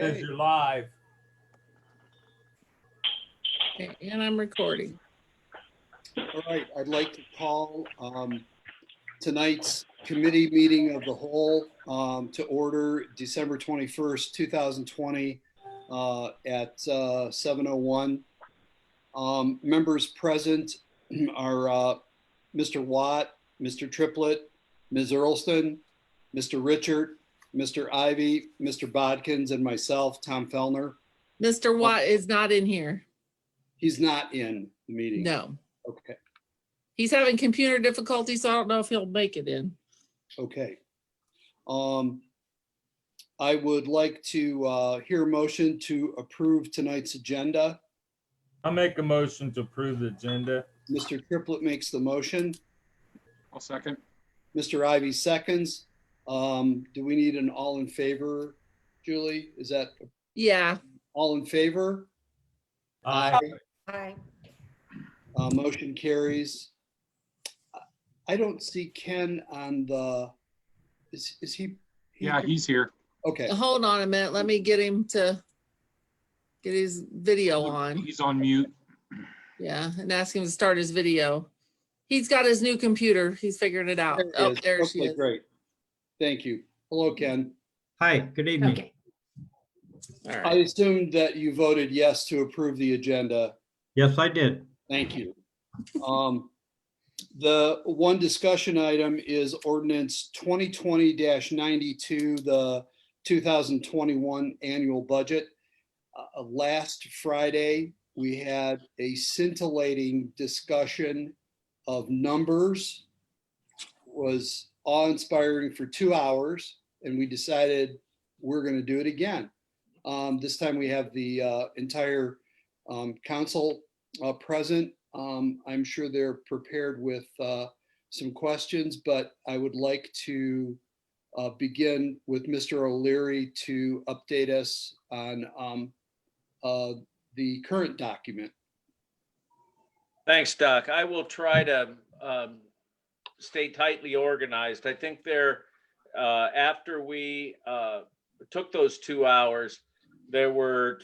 Says you're live. Okay, and I'm recording. All right, I'd like to call tonight's committee meeting of the whole to order December 21st, 2020 at 7:01. Members present are Mr. Watt, Mr. Triplett, Ms. Earlston, Mr. Richard, Mr. Ivy, Mr. Bodkins, and myself, Tom Fellner. Mr. Watt is not in here. He's not in the meeting. No. Okay. He's having computer difficulties, so I don't know if he'll make it in. Okay. I would like to hear a motion to approve tonight's agenda. I'll make a motion to approve the agenda. Mr. Triplett makes the motion. I'll second. Mr. Ivy seconds. Do we need an all in favor, Julie? Is that Yeah. all in favor? Aye. Aye. Motion carries. I don't see Ken on the, is he? Yeah, he's here. Okay, Hold on a minute. Let me get him to get his video on. He's on mute. Yeah, and ask him to start his video. He's got his new computer. He's figuring it out. there Oh, it is. there she Okay, is. great. Thank you. Hello, Ken. Hi, good evening. Okay. All I right. assumed that you voted yes to approve the agenda. Yes, I did. Thank you. The one discussion item is ordinance 2020-92, the 2021 annual budget. Last Friday, we had a scintillating discussion of numbers. Was awe-inspiring for 2 hours, and we decided we're going to do it again. This time we have the entire council present. I'm sure they're prepared with some questions, but I would like to begin with Mr. O'Leary to update us on the current document. Thanks, Doc. I will try to stay tightly organized. I think after we took those 2 hours, there were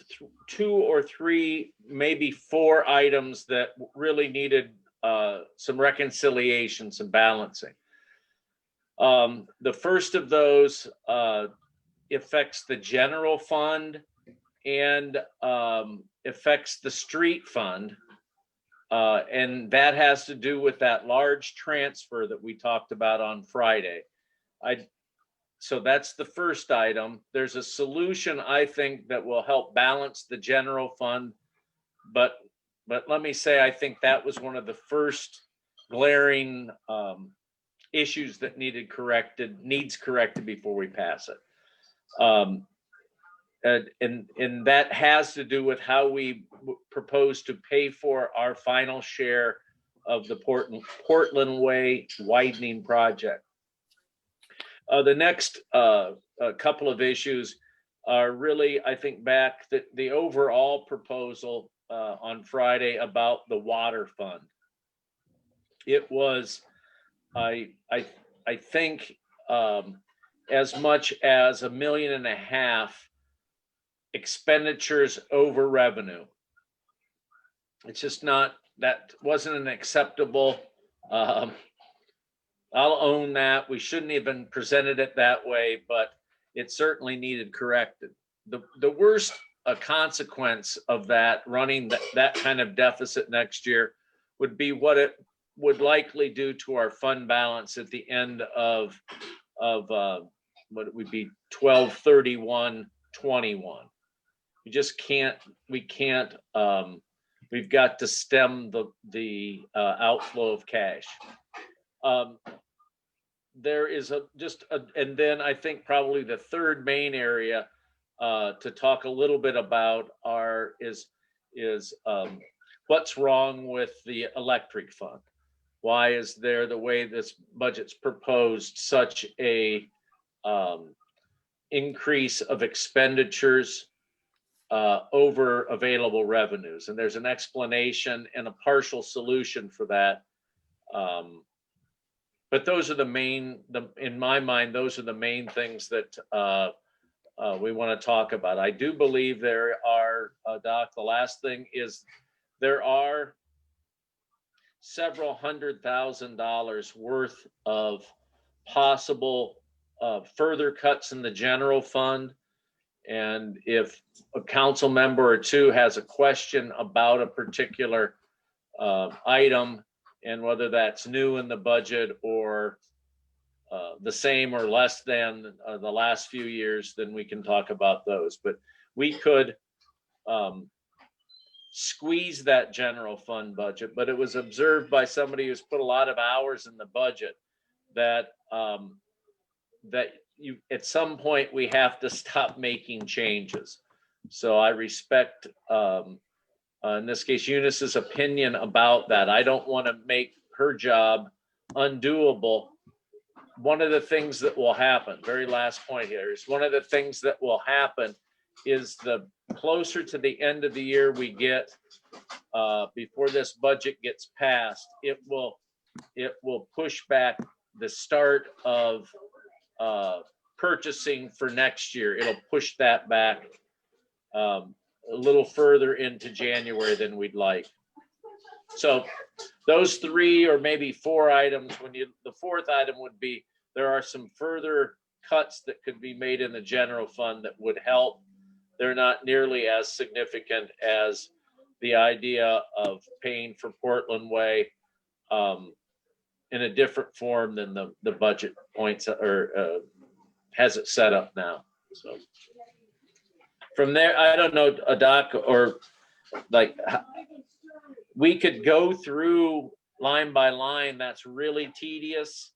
2 or 3, maybe 4 items that really needed some reconciliation, some balancing. The first of those affects the general fund and affects the street fund. And that has to do with that large transfer that we talked about on Friday. So that's the first item. There's a solution, I think, that will help balance the general fund. But let me say, I think that was one of the first glaring issues that needs corrected before we pass it. And that has to do with how we propose to pay for our final share of the Portland Way widening project. The next couple of issues are really, I think, back the overall proposal on Friday about the water fund. It was, I think, as much as $1.5 million expenditures over revenue. It's just not, that wasn't an acceptable. I'll own that. We shouldn't even presented it that way, but it certainly needed corrected. The worst consequence of that, running that kind of deficit next year, would be what it would likely do to our fund balance at the end of what it would be 12/31/21. We just can't. We've got to stem the outflow of cash. There is and then I think probably the third main area to talk a little bit about is what's wrong with the electric fund? Why is there, the way this budget's proposed, such a increase of expenditures over available revenues? And there's an explanation and a partial solution for that. But those are in my mind, those are the main things that we want to talk about. I do believe there are, Doc, the last thing is there are several $100,000 worth of possible further cuts in the general fund. And if a council member or two has a question about a particular item, and whether that's new in the budget or the same or less than the last few years, then we can talk about those. But we could squeeze that general fund budget, but it was observed by somebody who's put a lot of hours in the budget that that you at some point we have to stop making changes. So I respect in this case Eunice's opinion about that. I don't want to make her job undoable. One of the things that will happen, very last point here, is one of the things that will happen is the closer to the end of the year we get, before this budget gets passed, it will push back the start of purchasing for next year. It'll push that back a little further into January than we'd like. So those 3 or maybe 4 items, the fourth item would be, there are some further cuts that could be made in the general fund that would help. They're not nearly as significant as the idea of paying for Portland Way in a different form than the budget points or has it set up now. So from there, I don't know, Doc, or like we could go through line by line. That's really tedious.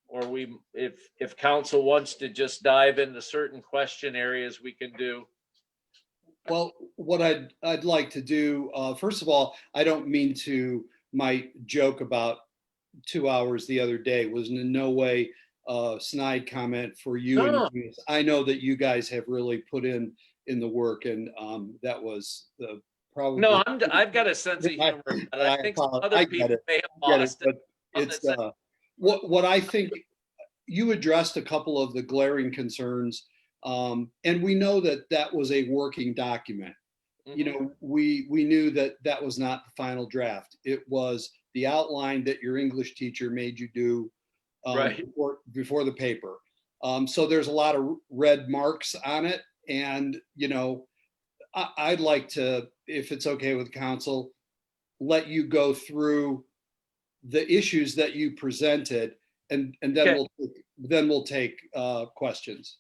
Or if council wants to just dive into certain question areas, we can do. Well, what I'd like to do, first of all, I don't mean to, my joke about 2 hours the other day was in no way a snide comment for you. No. And you. I know that you guys have really put in the work, and that was probably. No, I've got a sense of humor, but I think some other people may have lost it. But it's what I think. You addressed a couple of the glaring concerns, and we know that was a working document. You know, we knew that was not the final draft. It was the outline that your English teacher made you do right before the paper. So there's a lot of red marks on it, and you know, I'd like to, if it's okay with council, let you go through the issues that you presented, and then Okay. we'll take questions.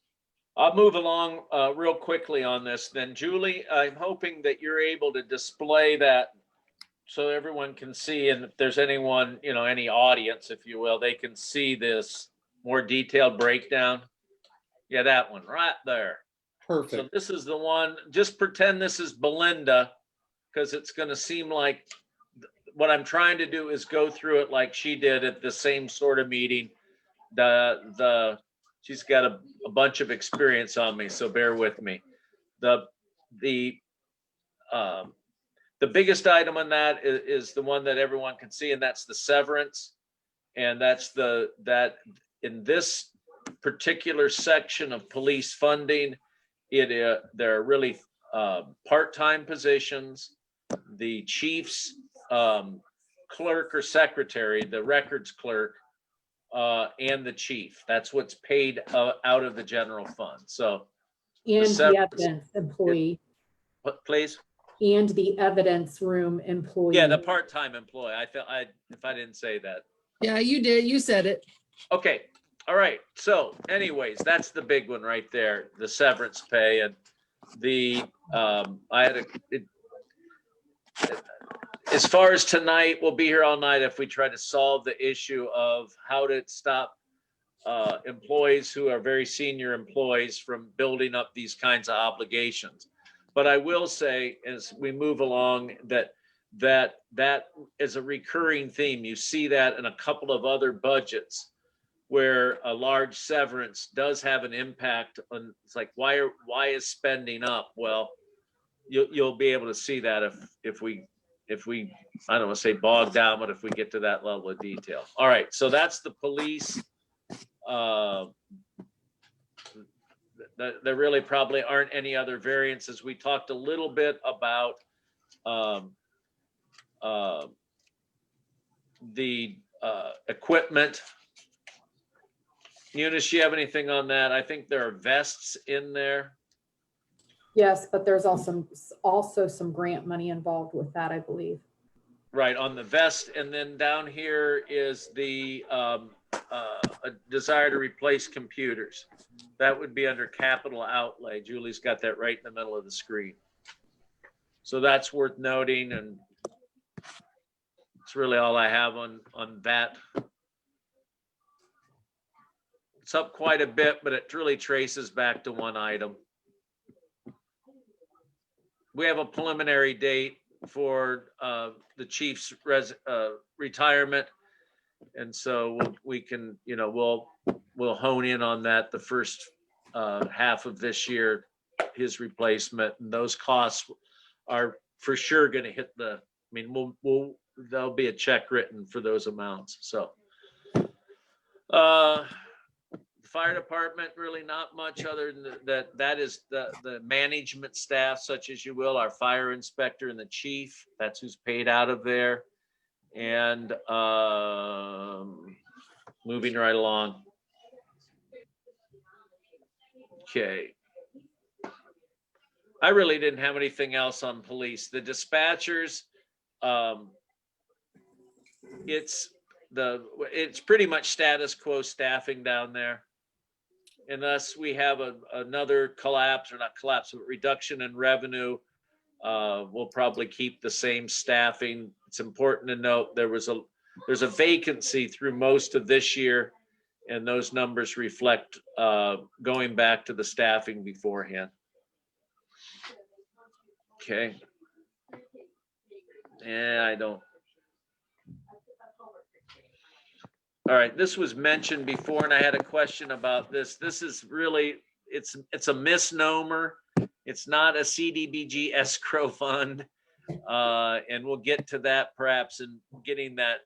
I'll move along real quickly on this then. Julie, I'm hoping that you're able to display that so everyone can see, and if there's anyone, you know, any audience, if you will, they can see this more detailed breakdown. Yeah, that one right there. Perfect. So this is the one, just pretend this is Belinda, because it's going to seem like what I'm trying to do is go through it like she did at the same sort of meeting. She's got a bunch of experience on me, so bear with me. The biggest item on that is the one that everyone can see, and that's the severance. And that's that in this particular section of police funding, there are really part-time positions. The chief's clerk or secretary, the records clerk, and the chief. That's what's paid out of the general fund. So, And the severance- evidence employee. what, please? And the evidence room employee. Yeah, the part-time employee. If I didn't say that. Yeah, you did. You said it. Okay. All right. So anyways, that's the big one right there, the severance pay. And as far as tonight, we'll be here all night if we try to solve the issue of how to stop employees who are very senior employees from building up these kinds of obligations. But I will say, as we move along, that is a recurring theme. You see that in a couple of other budgets where a large severance does have an impact on. It's like, why is spending up? Well, you'll be able to see that if we I don't want to say bog down, but if we get to that level of detail. All right, so that's the police. there really probably aren't any other variances. We talked a little bit about the equipment. Eunice, you have anything on that? I think there are vests in there. Yes, but there's also some grant money involved with that, I believe. Right, on the vest, and then down here is the a desire to replace computers. That would be under capital outlay. Julie's got that right in the middle of the screen. So that's worth noting, and it's really all I have on that. It's up quite a bit, but it really traces back to one item. We have a preliminary date for the chief's retirement, and so we can, we'll hone in on that the first half of this year, his replacement, and those costs are for sure going to hit the. I mean, there'll be a check written for those amounts. So, the fire department, really not much other than that. That is the management staff, such as you will, our fire inspector and the chief. That's who's paid out of there. And moving right along. Okay. I really didn't have anything else on police. The dispatchers, it's pretty much status quo staffing down there. Unless we have another collapse, or not collapse, but reduction in revenue, we'll probably keep the same staffing. It's important to note there's a vacancy through most of this year, and those numbers reflect going back to the staffing beforehand. Okay. Yeah, I don't. All right, this was mentioned before, and I had a question about this. This is really, it's a misnomer. It's not a CDBG escrow fund, and we'll get to that perhaps in getting that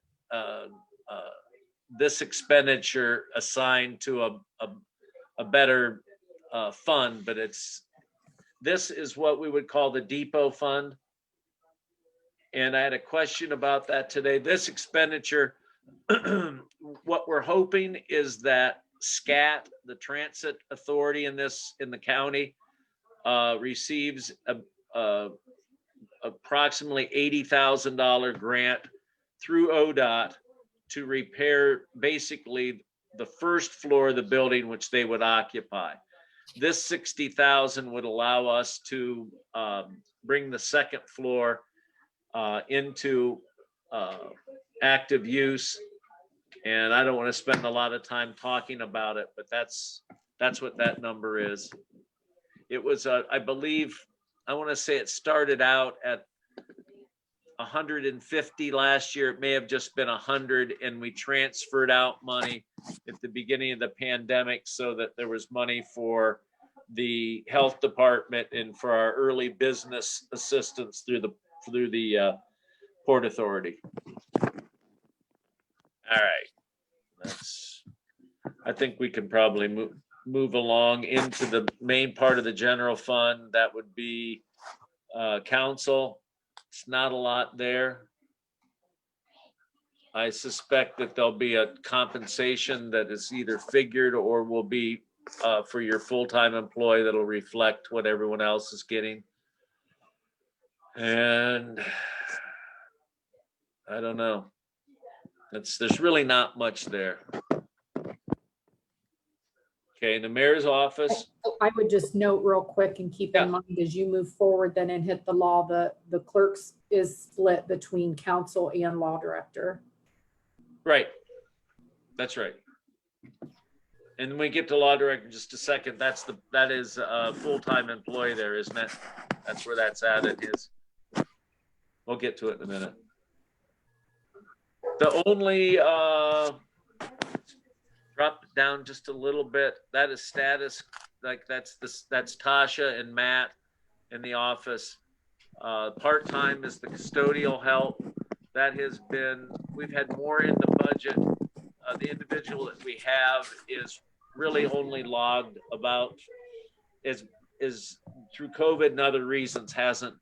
this expenditure assigned to a better fund. But this is what we would call the depot fund, and I had a question about that today. This expenditure. What we're hoping is that SCAT, the transit authority in the county, receives approximately $80,000 grant through ODOT to repair basically the first floor of the building, which they would occupy. This $60,000 would allow us to bring the second floor into active use, and I don't want to spend a lot of time talking about it, but that's what that number is. It was I believe, I want to say it started out at 150 last year. It may have just been 100, and we transferred out money at the beginning of the pandemic so that there was money for the health department and for our early business assistance through the Port Authority. All right, I think we can probably move along into the main part of the general fund. That would be council. It's not a lot there. I suspect that there'll be a compensation that is either figured or will be for your full-time employee that'll reflect what everyone else is getting. And I don't know. There's really not much there. Okay, the mayor's office. I would just note real quick and keep in mind as you move forward then and hit the law, the clerk's is split between council and law director. Right. That's right. And when we get to law director in just a second, that is a full-time employee there, isn't it? That's where that's at. It is. We'll get to it in a minute. The only drop down just a little bit, that is status, like that's Tasha and Matt in the office. Part-time is the custodial help. That has been, we've had more in the budget. The individual that we have is really only logged about is through COVID and other reasons hasn't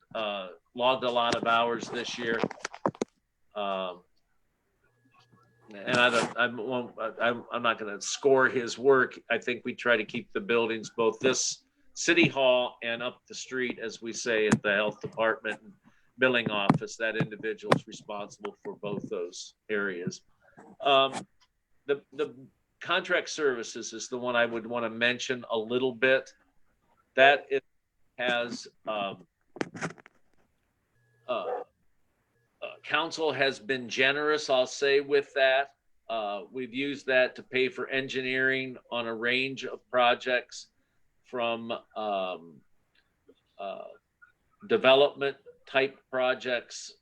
logged a lot of hours this year. And I'm not going to score his work. I think we try to keep the buildings, both this city hall and up the street, as we say at the health department and billing office, that individual is responsible for both those areas. The contract services is the one I would want to mention a little bit. That has council has been generous, I'll say, with that. We've used that to pay for engineering on a range of projects, from development type projects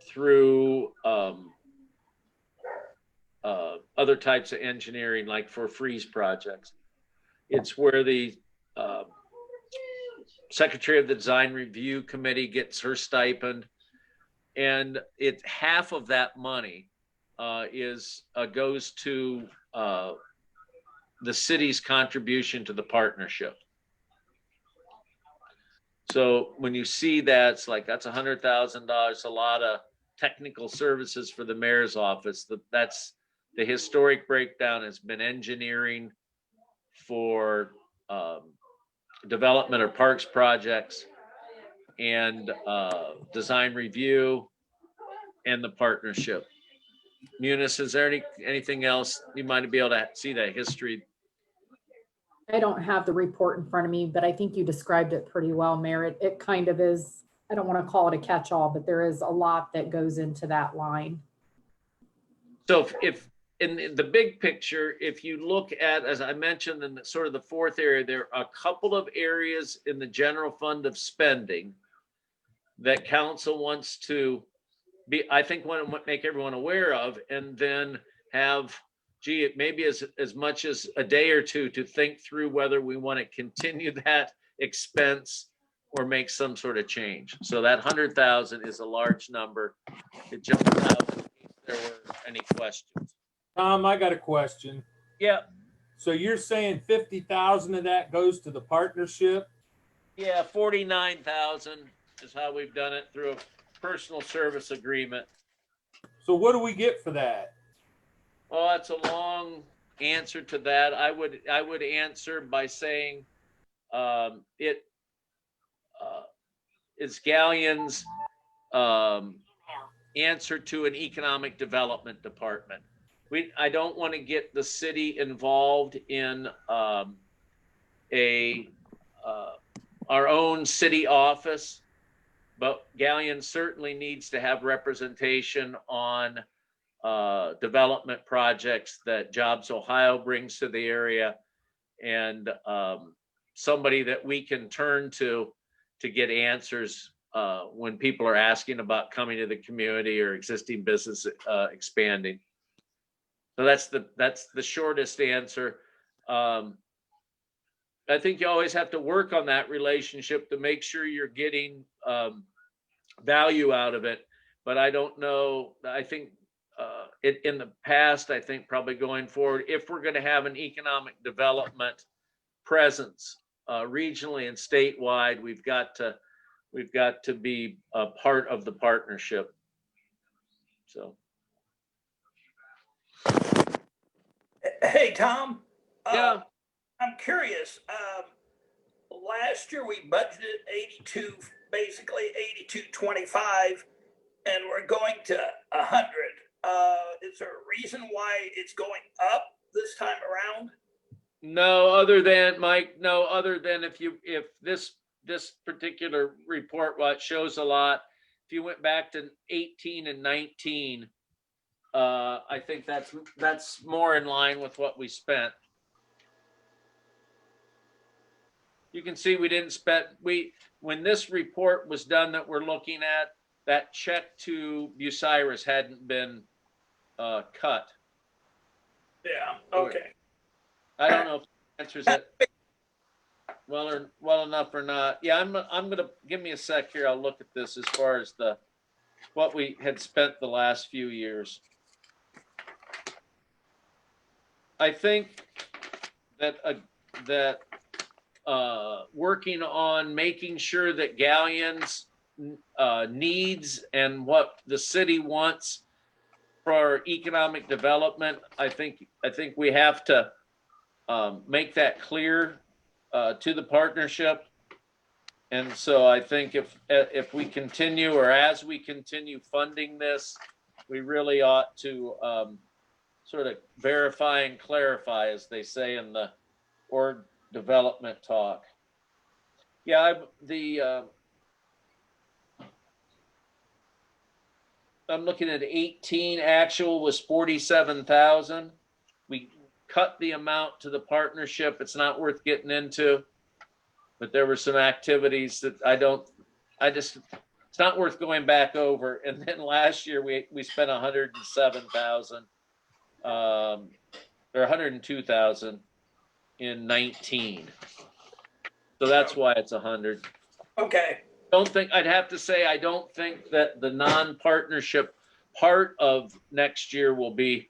through other types of engineering, like for freeze projects. It's where the secretary of the design review committee gets her stipend, and half of that money goes to the city's contribution to the partnership. So when you see that, it's like, that's $100,000, a lot of technical services for the mayor's office. That's the historic breakdown has been engineering for development or parks projects, and design review, and the partnership. Munis, is there anything else you might be able to see that history? I don't have the report in front of me, but I think you described it pretty well, Mayor. It kind of is, I don't want to call it a catch-all, but there is a lot that goes into that line. So if in the big picture, if you look at, as I mentioned, in sort of the fourth area, there are a couple of areas in the general fund of spending that council wants to I think want to make everyone aware of, and then have, maybe as much as a day or two to think through whether we want to continue that expense or make some sort of change. So that 100,000 is a large number. It jumped out in case there were any questions. Tom, I got a question. Yeah, So you're saying 50,000 of that goes to the partnership? yeah, 49,000 is how we've done it, through a personal service agreement. So what do we get for that? Oh, that's a long answer to that. I would answer by saying it is Galleon's answer to an economic development department. I don't want to get the city involved in our own city office, but Galleon certainly needs to have representation on development projects that Jobs Ohio brings to the area, and somebody that we can turn to get answers when people are asking about coming to the community or existing business expanding. So that's the shortest answer. I think you always have to work on that relationship to make sure you're getting value out of it. But I don't know. I think in the past, I think probably going forward, if we're going to have an economic development presence regionally and statewide, we've got to be a part of the partnership. So. Hey, Tom. Yeah. I'm curious. Last year we budgeted 82, basically 82.25, and we're going to 100. Is there a reason why it's going up this time around? No, other than Mike. No, other than if this particular report, what shows a lot. If you went back to 18 and 19, I think that's more in line with what we spent. You can see we didn't spend, when this report was done that we're looking at, that check to Bucyrus hadn't been cut. Yeah, okay. I don't know if it answers it well enough or not. Yeah, I'm gonna, give me a sec here. I'll look at this as far as what we had spent the last few years. I think that working on making sure that Galleon's needs and what the city wants for economic development. I think we have to make that clear to the partnership. And so I think if we continue, or as we continue funding this, we really ought to sort of verify and clarify, as they say in the org development talk. Yeah, I'm looking at 18, actual was 47,000. We cut the amount to the partnership. It's not worth getting into, but there were some activities that it's not worth going back over. And then last year we spent 107,000, or 102,000 in 19. So that's why it's 100. Okay, I'd have to say, I don't think that the non-partnership part of next year will be.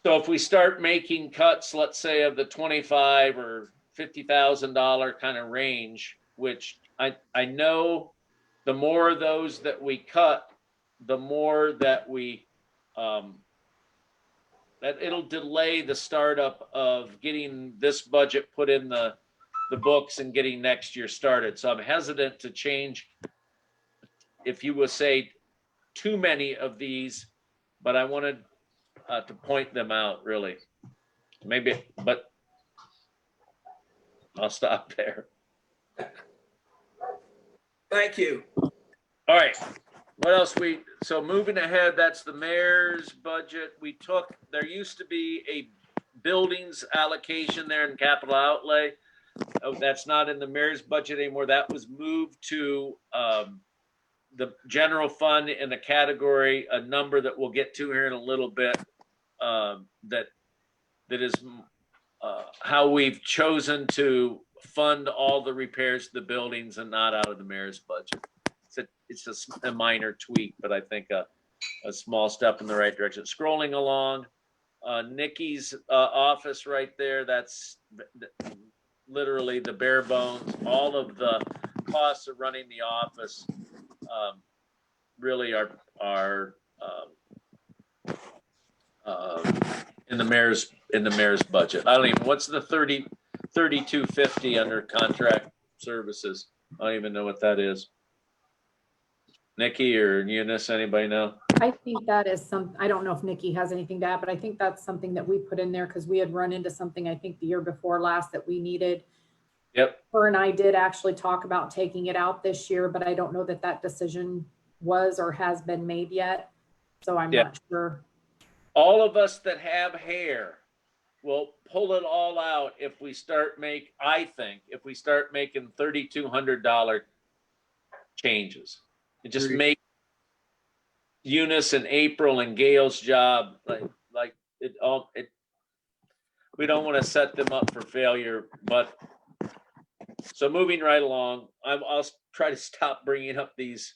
So if we start making cuts, let's say of the $25,000 or $50,000 kind of range, which I know the more of those that we cut, the more that we that it'll delay the startup of getting this budget put in the books and getting next year started. So I'm hesitant to change, if you will say, too many of these, but I wanted to point them out, really. Maybe, but I'll stop there. thank you. All right. What else so moving ahead, that's the mayor's budget. There used to be a buildings allocation there in capital outlay. Oh, that's not in the mayor's budget anymore. That was moved to the general fund in a category, a number that we'll get to here in a little bit. That is how we've chosen to fund all the repairs to the buildings and not out of the mayor's budget. It's just a minor tweak, but I think a small step in the right direction. Scrolling along, Nikki's office right there. That's literally the bare bones. All of the costs of running the office really are in the mayor's budget. I don't even, what's the 3250 under contract services? I don't even know what that is. Nikki or Eunice, anybody know? I think that is I don't know if Nikki has anything to add, but I think that's something that we put in there because we had run into something, I think the year before last, that we needed. Yep. Her and I did actually talk about taking it out this year, but I don't know that that decision was or has been made yet. So I'm not sure. All of us that have hair will pull it all out if we start making $3,200 changes. It just make Eunice and April and Gail's job like it all. We don't want to set them up for failure, but so moving right along, I'll try to stop bringing up these.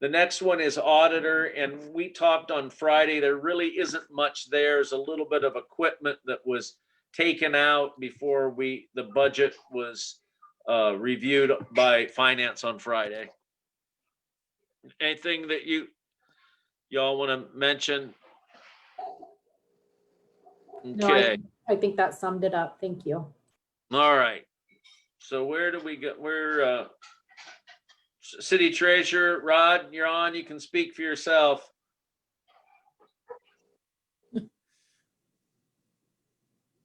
The next one is auditor, and we talked on Friday. There really isn't much there. There's a little bit of equipment that was taken out before the budget was reviewed by finance on Friday. Anything that y'all want to mention? Okay. No, I think that summed it up. Thank you. All right. So where do we go? We're City Treasurer, Rod, you're on. You can speak for yourself.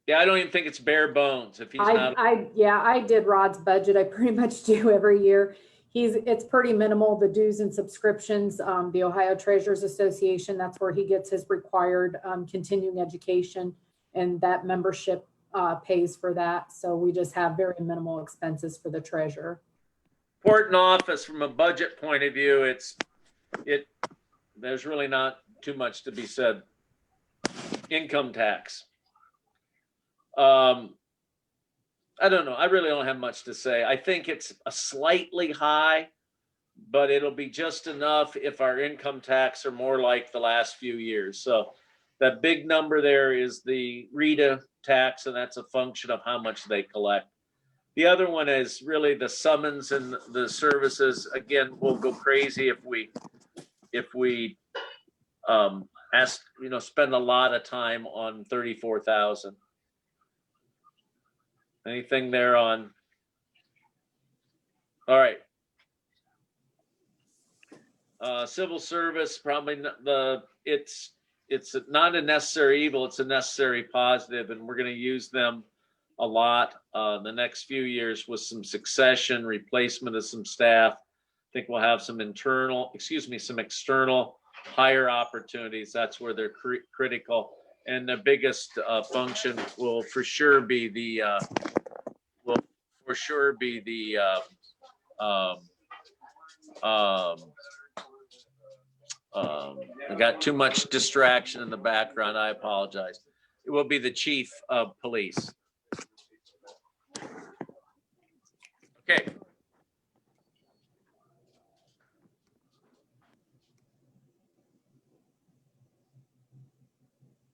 Yeah, I don't even think it's bare bones if he's not. I did Rod's budget. I pretty much do every year. It's pretty minimal, the dues and subscriptions, the Ohio Treasurers Association, that's where he gets his required continuing education, and that membership pays for that. So we just have very minimal expenses for the treasurer. Important office from a budget point of view, there's really not too much to be said. Income tax. I don't know. I really don't have much to say. I think it's a slightly high, but it'll be just enough if our income tax are more like the last few years. So that big number there is the RETA tax, and that's a function of how much they collect. The other one is really the summons and the services. Again, we'll go crazy if we ask, spend a lot of time on 34,000. Anything there on? All right. Civil service, probably it's not a necessary evil, it's a necessary positive, and we're going to use them a lot the next few years with some succession, replacement of some staff. I think we'll have some some external hire opportunities. That's where they're critical. And the biggest function will for sure be the I got too much distraction in the background. I apologize. It will be the chief of police. Okay.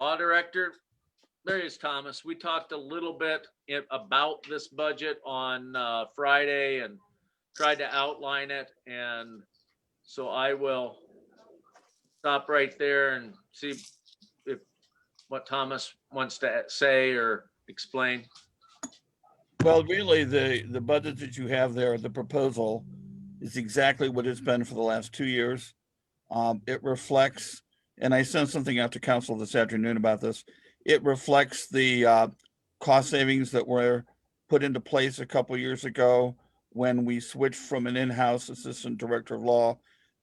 Law director, there is Thomas. We talked a little bit about this budget on Friday and tried to outline it. And so I will stop right there and see if what Thomas wants to say or explain. Well, really, the budget that you have there, the proposal, is exactly what it's been for the last 2 years. It reflects, and I sent something out to council this afternoon about this. It reflects the cost savings that were put into place a couple years ago when we switched from an in-house assistant director of law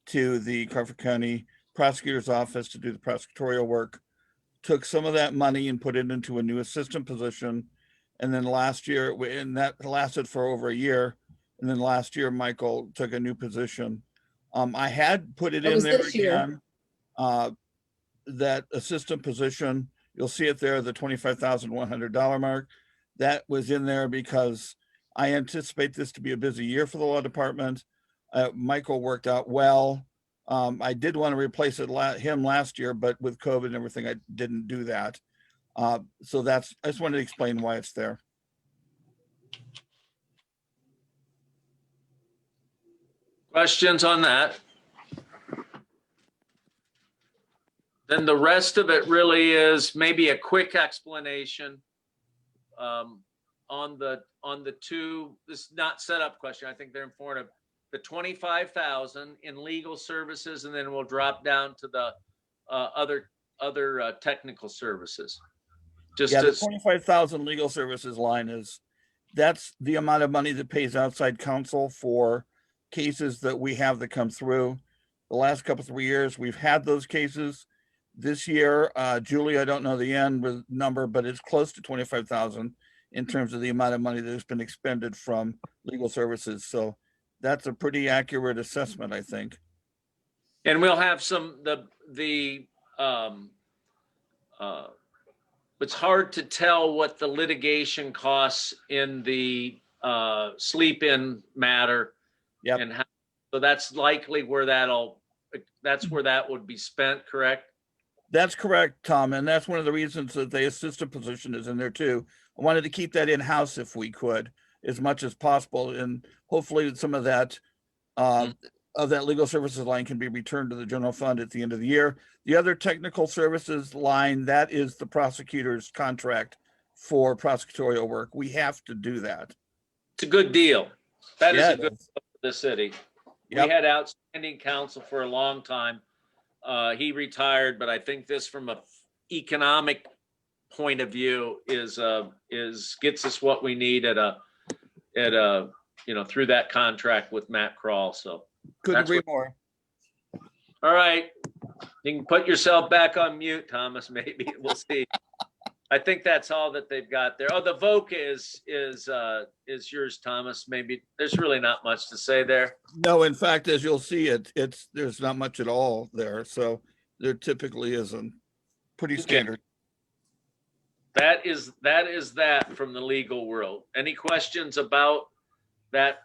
to the Crawford County prosecutor's office to do the prosecutorial work. Took some of that money and put it into a new assistant position. And then last year, and that lasted for over a year. And then last year, Michael took a new position. I had put it That in was there this year. again. That assistant position, you'll see it there, the $25,100 mark. That was in there because I anticipate this to be a busy year for the law department. Michael worked out well. I did want to replace him last year, but with COVID and everything, I didn't do that. So I just wanted to explain why it's there. Questions on that? Then the rest of it really is maybe a quick explanation on the two. This is not set up question. I think they're informative. The 25,000 in legal services, and then we'll drop down to the other technical services. Just Yeah, the as 25,000 legal services line that's the amount of money that pays outside counsel for cases that we have that come through. The last couple 3 years, we've had those cases. This year, Julie, I don't know the end number, but it's close to 25,000 in terms of the amount of money that has been expended from legal services. So that's a pretty accurate assessment, I think. And we'll have it's hard to tell what the litigation costs in the sleep-in matter. Yep. And so that's likely where that's where that would be spent, correct? That's correct, Tom. And that's one of the reasons that the assistant position is in there too. I wanted to keep that in-house if we could, as much as possible. And hopefully some of that legal services line can be returned to the general fund at the end of the year. The other technical services line, that is the prosecutor's contract for prosecutorial work. We have to do that. It's a good deal. That is Yeah, a good deal for the city. Yep. We had outstanding counsel for a long time. He retired, but I think this from a economic point of view is gets us what we need through that contract with Matt Krall. So Couldn't agree more. all right. You can put yourself back on mute, Thomas, maybe. We'll see. I think that's all that they've got there. Oh, the VOCA is yours, Thomas. Maybe there's really not much to say there. No, in fact, as you'll see, there's not much at all there. So there typically isn't. Pretty standard. That is that from the legal world. Any questions about that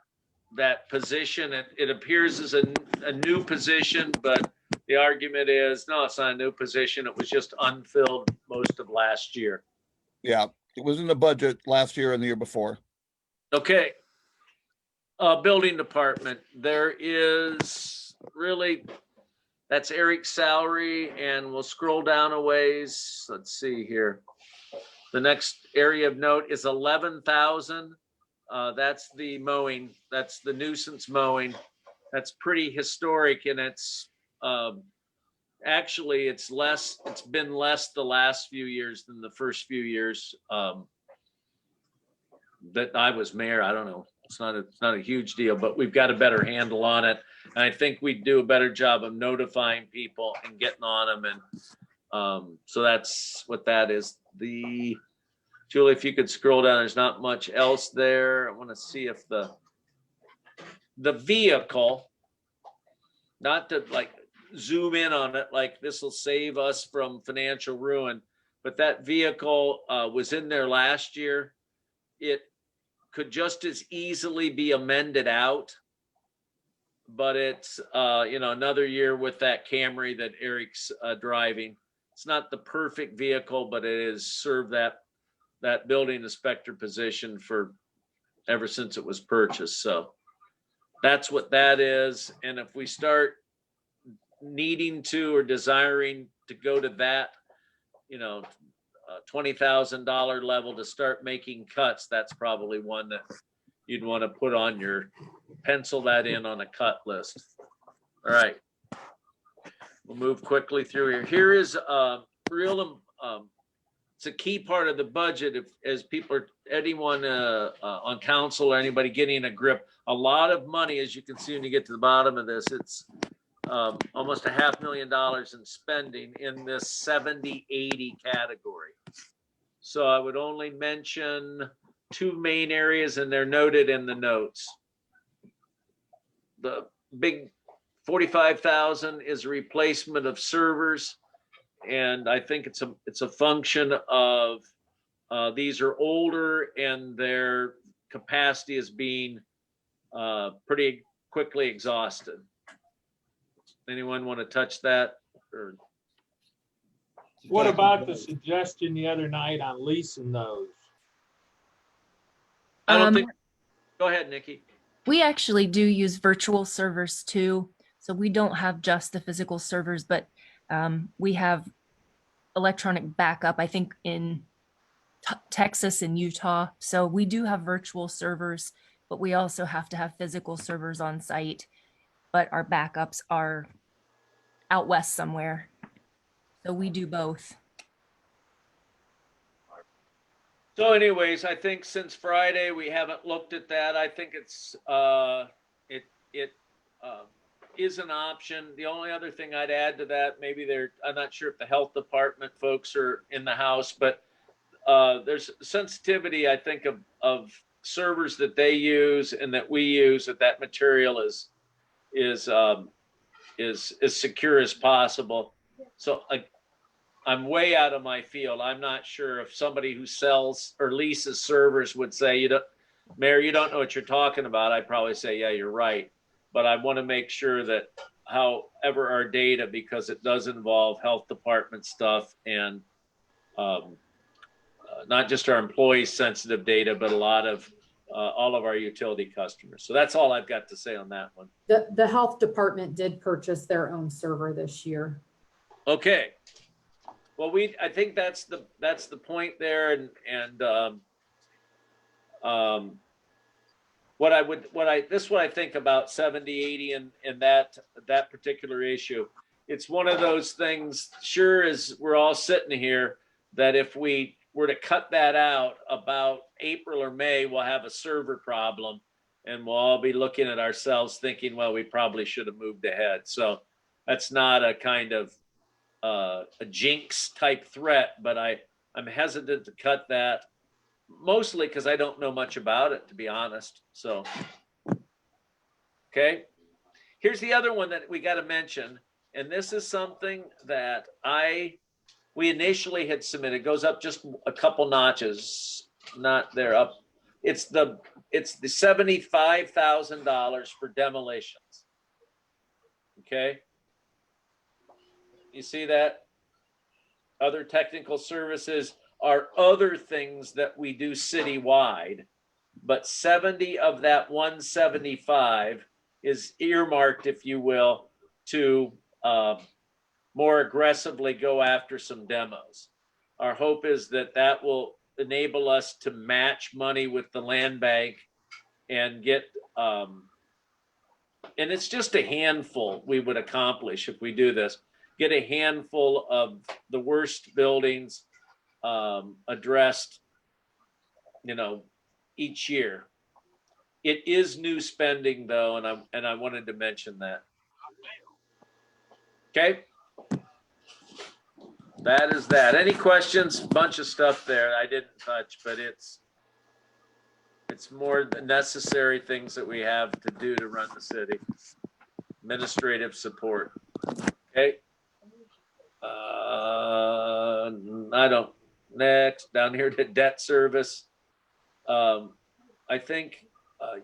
position? It appears as a new position, but the argument is, no, it's not a new position. It was just unfilled most of last year. Yeah, it was in the budget last year and the year before. Okay. Building department, there is really, that's Eric's salary, and we'll scroll down a ways. Let's see here. The next area of note is 11,000. That's the mowing. That's the nuisance mowing. That's pretty historic, and it's actually it's less. It's been less the last few years than the first few years that I was mayor. I don't know. It's not a huge deal, but we've got a better handle on it. And I think we do a better job of notifying people and getting on them. And so that's what that is. Julie, if you could scroll down, there's not much else there. I want to see if the vehicle, not to like zoom in on it, like this will save us from financial ruin, but that vehicle was in there last year. It could just as easily be amended out, but it's another year with that Camry that Eric's driving. It's not the perfect vehicle, but it has served that building inspector position for ever since it was purchased. So that's what that is. And if we start needing to or desiring to go to that, $20,000 level to start making cuts, that's probably one that you'd want to put on your pencil that in on a cut list. All right, we'll move quickly through here. Here is it's a key part of the budget. If as people are, anyone on council or anybody getting a grip, a lot of money, as you can see when you get to the bottom of this, it's almost $500,000 in spending in this 70-80 category. So I would only mention two main areas, and they're noted in the notes. The big 45,000 is a replacement of servers, and I think it's a function of these are older and their capacity is being pretty quickly exhausted. Anyone want to touch that? Or What about the suggestion the other night on leasing those? I don't think. Go ahead, Nikki. We actually do use virtual servers too. So we don't have just the physical servers, but we have electronic backup, I think in Texas and Utah. So we do have virtual servers, but we also have to have physical servers on site. But our backups are out west somewhere. So we do both. So anyways, I think since Friday, we haven't looked at that. I think it's it is an option. The only other thing I'd add to that, maybe I'm not sure if the health department folks are in the house, but there's sensitivity, I think, of servers that they use and that we use, that material is as secure as possible. So I'm way out of my field. I'm not sure if somebody who sells or leases servers would say, Mayor, you don't know what you're talking about. I'd probably say, yeah, you're right. But I want to make sure that however our data, because it does involve health department stuff and not just our employees' sensitive data, but a lot of all of our utility customers. So that's all I've got to say on that one. The health department did purchase their own server this year. Okay. Well, I think that's the point there, and this is what I think about 70-80 and that particular issue. It's one of those things, sure as we're all sitting here, that if we were to cut that out about April or May, we'll have a server problem and we'll all be looking at ourselves thinking, well, we probably should have moved ahead. So that's not a kind of a jinx type threat, but I'm hesitant to cut that, mostly because I don't know much about it, to be honest. So, okay. Here's the other one that we got to mention, and this is something that we initially had submitted. It goes up just a couple notches, not there up. It's the $75,000 for demolitions. Okay. You see that? Other technical services are other things that we do citywide but 70 of that 175 is earmarked, if you will, to more aggressively go after some demos. Our hope is that that will enable us to match money with the land bank and get, and it's just a handful we would accomplish if we do this, get a handful of the worst buildings addressed, you know, each year. It is new spending though, and I wanted to mention that. Okay. That is that. Any questions? Bunch of stuff there I didn't touch, but it's more the necessary things that we have to do to run the city. Administrative support. Okay. Next, down here to debt service. I think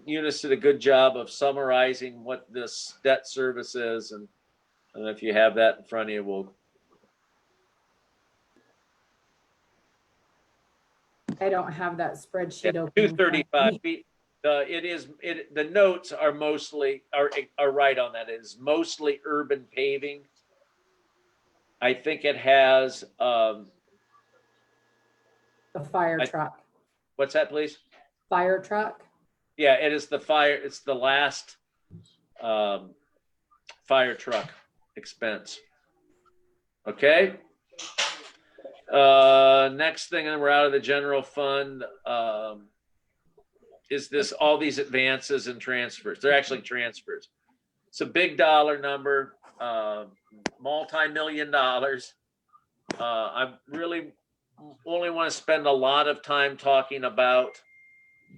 Eunice did a good job of summarizing what this debt service is, and if you have that in front of you, we'll. I don't have that spreadsheet open. 235 feet. The notes are mostly are right on that. It is mostly urban paving. I think it has The fire truck. what's that, please? Fire truck. Yeah, it is the fire. It's the last fire truck expense. Okay. Next thing, and we're out of the general fund. Is this all these advances and transfers? They're actually transfers. It's a big dollar number, multi-million dollars. I really only want to spend a lot of time talking about.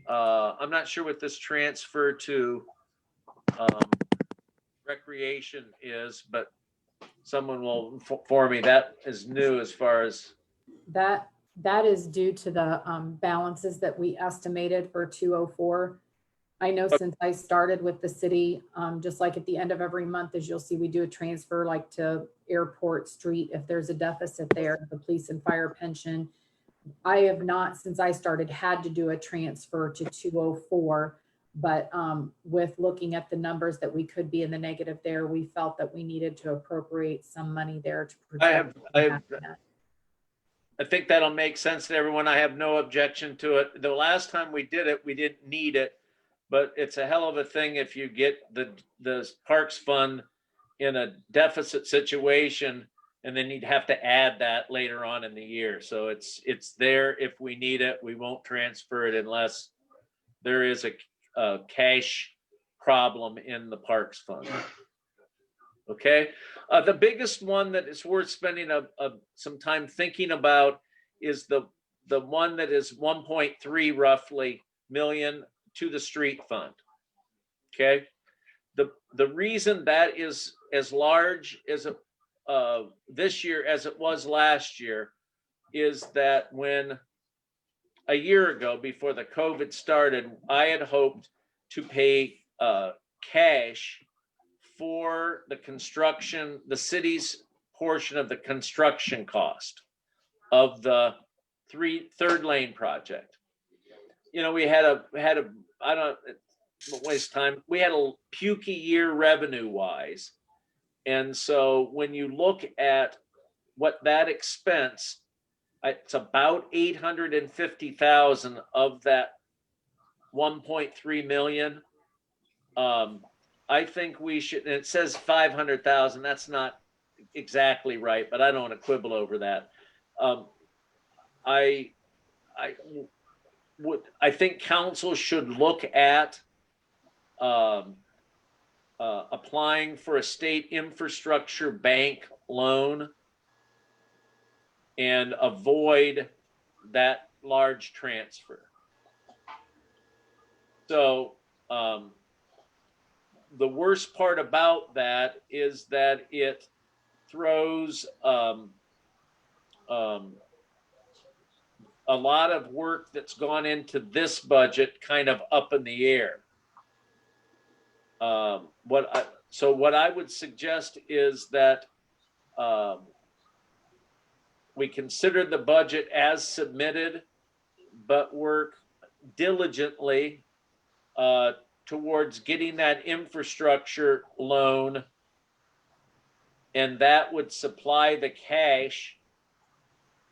I'm not sure what this transfer to recreation is, but someone will for me. That is new as far as That is due to the balances that we estimated for 204. I know since I started with the city, just like at the end of every month, as you'll see, we do a transfer like to Airport Street if there's a deficit there, the police and fire pension. I have not, since I started, had to do a transfer to 204, but with looking at the numbers that we could be in the negative there, we felt that we needed to appropriate some money there to protect. I think that'll make sense to everyone. I have no objection to it. The last time we did it, we didn't need it, but it's a hell of a thing if you get the Parks Fund in a deficit situation, and then you'd have to add that later on in the year. So it's there if we need it. We won't transfer it unless there is a cash problem in the Parks Fund. Okay. The biggest one that is worth spending some time thinking about is the one that is 1.3 roughly million to the street fund. Okay. The reason that is as large as this year as it was last year is that when a year ago, before the COVID started, I had hoped to pay cash for the construction, the city's portion of the construction cost of the third lane project. You know, we had a I don't waste time. We had a pukey year revenue wise. And so when you look at what that expense, it's about 850,000 of that 1.3 million. I think we should, and it says 500,000. That's not exactly right, but I don't want to quibble over that. I think council should look at applying for a state infrastructure bank loan and avoid that large transfer. So the worst part about that is that it throws a lot of work that's gone into this budget kind of up in the air. So what I would suggest is that we consider the budget as submitted, but work diligently towards getting that infrastructure loan, and that would supply the cash.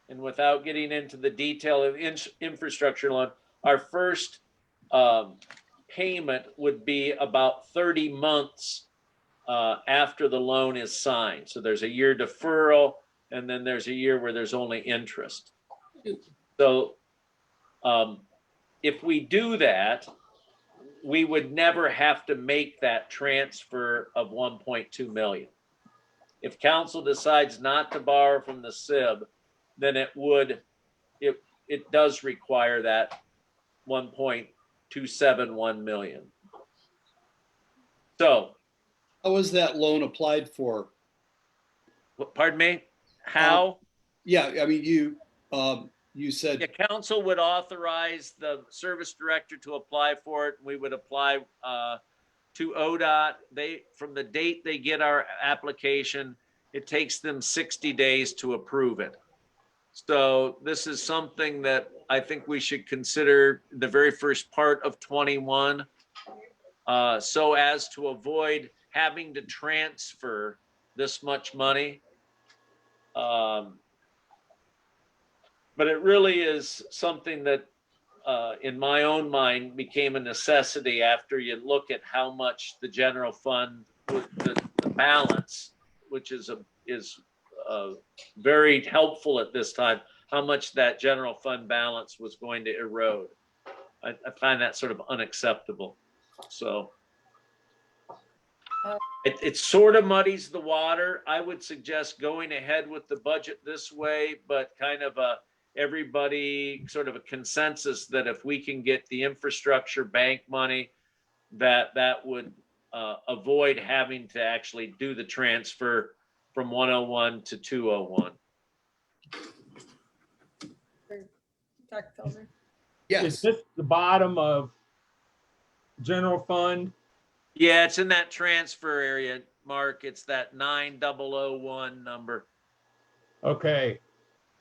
And without getting into the detail of infrastructure loan, our first payment would be about 30 months after the loan is signed. So there's a year deferral, and then there's a year where there's only interest. So if we do that, we would never have to make that transfer of 1.2 million. If council decides not to borrow from the SIB, then it does require that 1.271 million. So, How was that loan applied for? pardon me, how? Yeah, I mean, you said, The council would authorize the service director to apply for it. We would apply to ODOT. From the date they get our application, it takes them 60 days to approve it. So this is something that I think we should consider the very first part of 21, so as to avoid having to transfer this much money. But it really is something that, in my own mind, became a necessity after you look at how much the general fund, the balance, which is very helpful at this time, how much that general fund balance was going to erode. I find that sort of unacceptable. So it sort of muddies the water. I would suggest going ahead with the budget this way, but kind of everybody sort of a consensus that if we can get the infrastructure bank money, that would avoid having to actually do the transfer from 101 to 201. Dr. Feldman? Is yes, this the bottom of general fund? Yeah, it's in that transfer area, Mark. It's that 9001 number. Okay,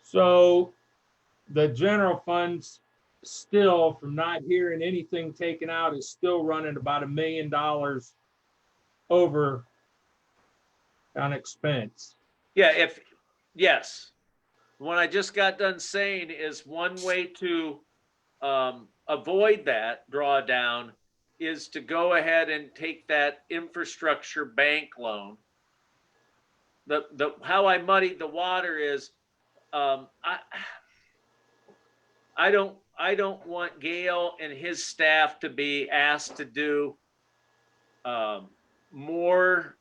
so the general funds still, from not hearing anything taken out, is still running about $1 million over on expense. Yeah, yes. What I just got done saying is one way to avoid that drawdown is to go ahead and take that infrastructure bank loan. How I muddied the water is I don't want Gail and his staff to be asked to do more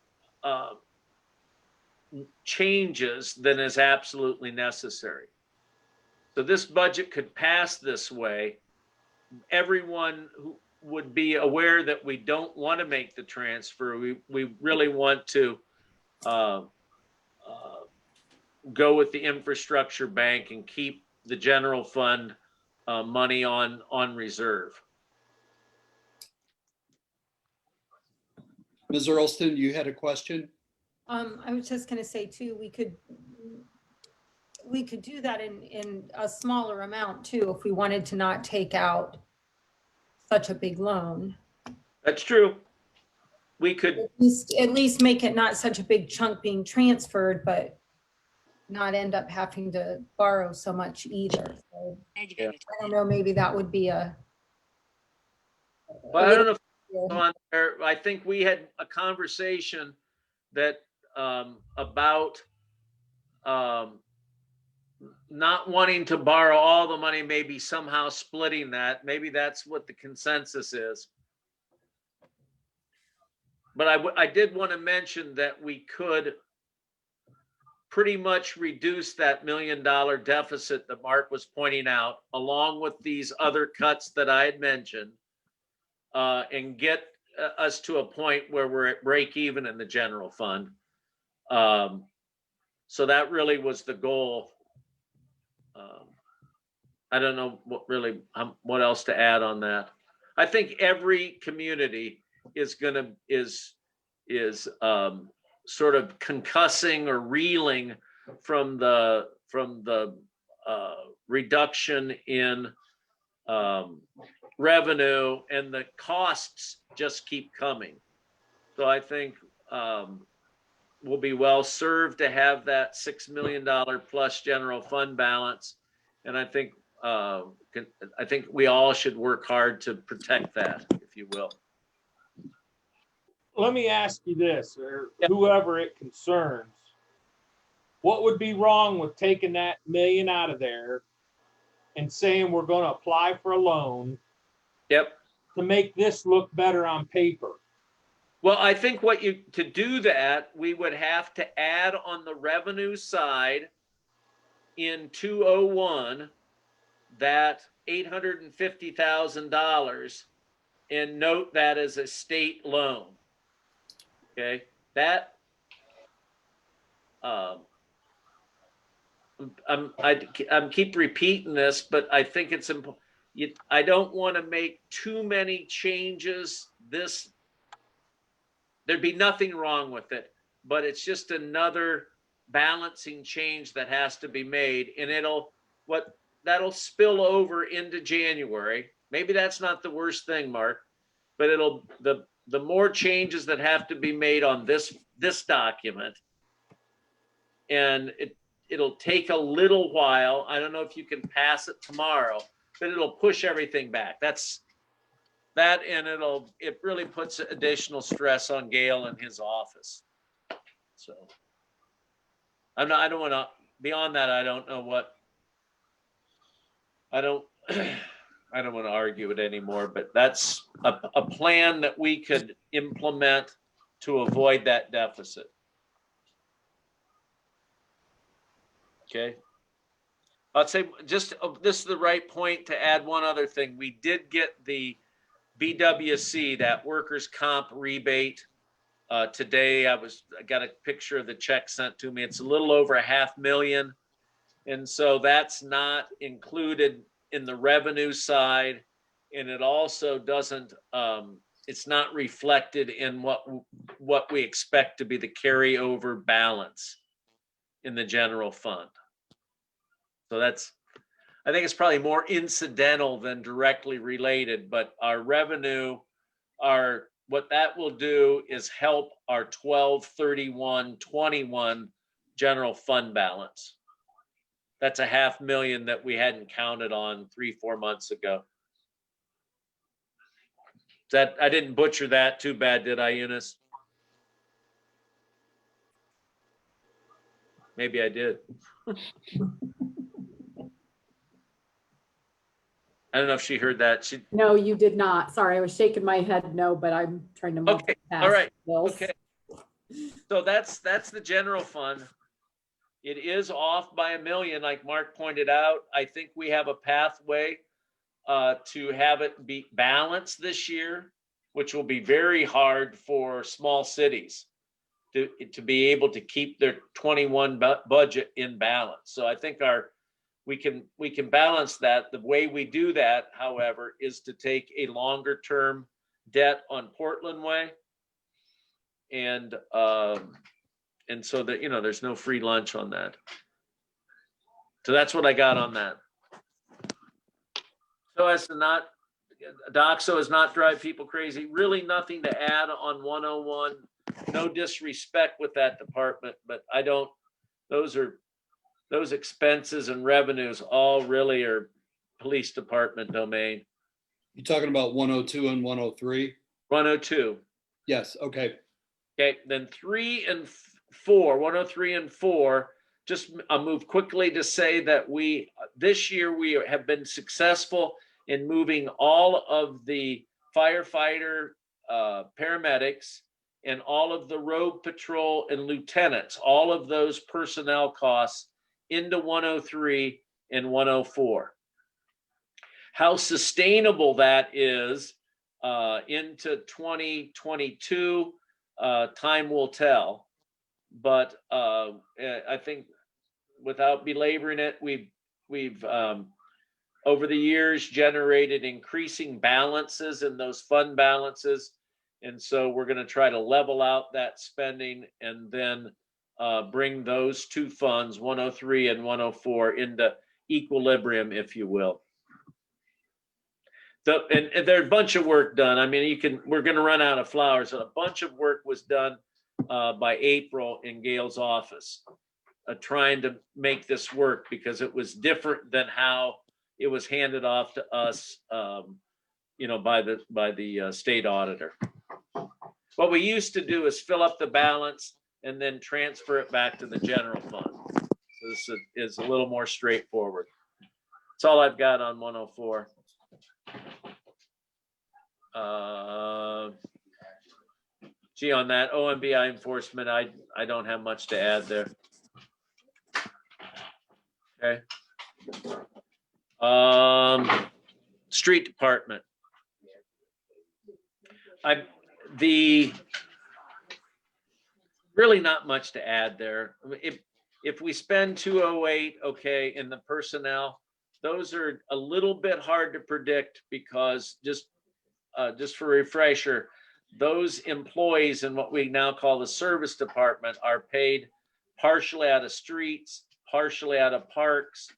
changes than is absolutely necessary. So this budget could pass this way. Everyone who would be aware that we don't want to make the transfer. We really want to go with the infrastructure bank and keep the general fund money on reserve. Ms. Earlston, you had a question? I was just gonna say too, we could do that in a smaller amount too, if we wanted to not take out such a big loan. That's true. We could, At least make it not such a big chunk being transferred, but not end up having to borrow so much either. So, Yeah. I don't know, maybe that would be a. well, I don't know if it's on there. I think we had a conversation that about not wanting to borrow all the money, maybe somehow splitting that. Maybe that's what the consensus is. But I did want to mention that we could pretty much reduce that $1 million deficit that Mark was pointing out, along with these other cuts that I had mentioned, and get us to a point where we're at break even in the general fund. So that really was the goal. I don't know what else to add on that. I think every community is sort of concussing or reeling from the reduction in revenue, and the costs just keep coming. So I think we'll be well served to have that $6 million plus general fund balance. And I think we all should work hard to protect that, if you will. Let me ask you this, or Yeah. whoever it concerns. What would be wrong with taking that million out of there and saying we're going to apply for a loan Yep. to make this look better on paper? Well, I think to do that, we would have to add on the revenue side in 201 that $850,000 and note that as a state loan. Okay, that I'm keep repeating this, but I think it's important. I don't want to make too many changes. There'd be nothing wrong with it, but it's just another balancing change that has to be made, and that'll spill over into January. Maybe that's not the worst thing, Mark, but the more changes that have to be made on this document, and it'll take a little while. I don't know if you can pass it tomorrow, but it'll push everything back. That's that, and it really puts additional stress on Gail and his office. So I don't want to, beyond that, I don't know what, I don't want to argue it anymore, but that's a plan that we could implement to avoid that deficit. Okay. I'd say this is the right point to add one other thing. We did get the BWC, that workers' comp rebate today. I got a picture of the check sent to me. It's a little over $500,000. And so that's not included in the revenue side. And it also doesn't, it's not reflected in what we expect to be the carryover balance in the general fund. So I think it's probably more incidental than directly related, but our revenue, what that will do is help our 12/31/21 general fund balance. That's $500,000 that we hadn't counted on 3-4 months ago. I didn't butcher that too bad, did I, Eunice? Maybe I did. I don't know if she heard that. No, you did not. Sorry, I was shaking my head no, but I'm trying to multitask. Okay, all right. Bills. Okay. So that's the general fund. It is off by $1 million, like Mark pointed out. I think we have a pathway to have it be balanced this year, which will be very hard for small cities to be able to keep their 21 budget in balance. So I think we can balance that. The way we do that, however, is to take a longer term debt on Portland Way, and so that there's no free lunch on that. So that's what I got on that. So as to not doxo as not drive people crazy. Really nothing to add on 101. No disrespect with that department, but those expenses and revenues all really are police department domain. You talking about 102 and 103? 102. Yes, okay. Okay, then 3 and 4, 103 and 4, just I'll move quickly to say that this year we have been successful in moving all of the firefighter, paramedics, and all of the road patrol and lieutenants, all of those personnel costs into 103 and 104. How sustainable that is into 2022, time will tell. But I think without belaboring it, we've over the years generated increasing balances in those fund balances. And so we're going to try to level out that spending and then bring those two funds, 103 and 104, into equilibrium, if you will. And there's a bunch of work done. I mean, we're going to run out of flowers. A bunch of work was done by April in Gail's office, trying to make this work because it was different than how it was handed off to us, by the state auditor. What we used to do is fill up the balance and then transfer it back to the general fund. So this is a little more straightforward. That's all I've got on 104. Gee, on that OMBI enforcement, I don't have much to add there. Okay. Street department. Really not much to add there. If we spend 208, okay, in the personnel, those are a little bit hard to predict because just for a refresher, those employees in what we now call the service department are paid partially out of streets, partially out of parks,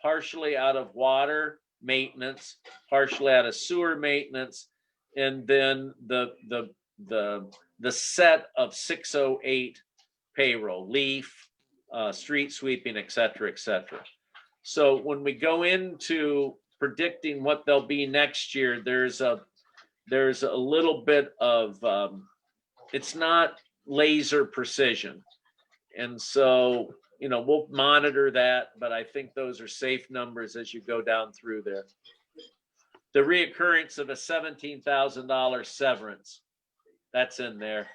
partially out of water maintenance, partially out of sewer maintenance, and then the set of 608 payroll, leaf, street sweeping, et cetera, et cetera. So when we go into predicting what they'll be next year, there's a little bit of, it's not laser precision. And so, we'll monitor that, but I think those are safe numbers as you go down through there. The reoccurrence of a $17,000 severance, that's in there.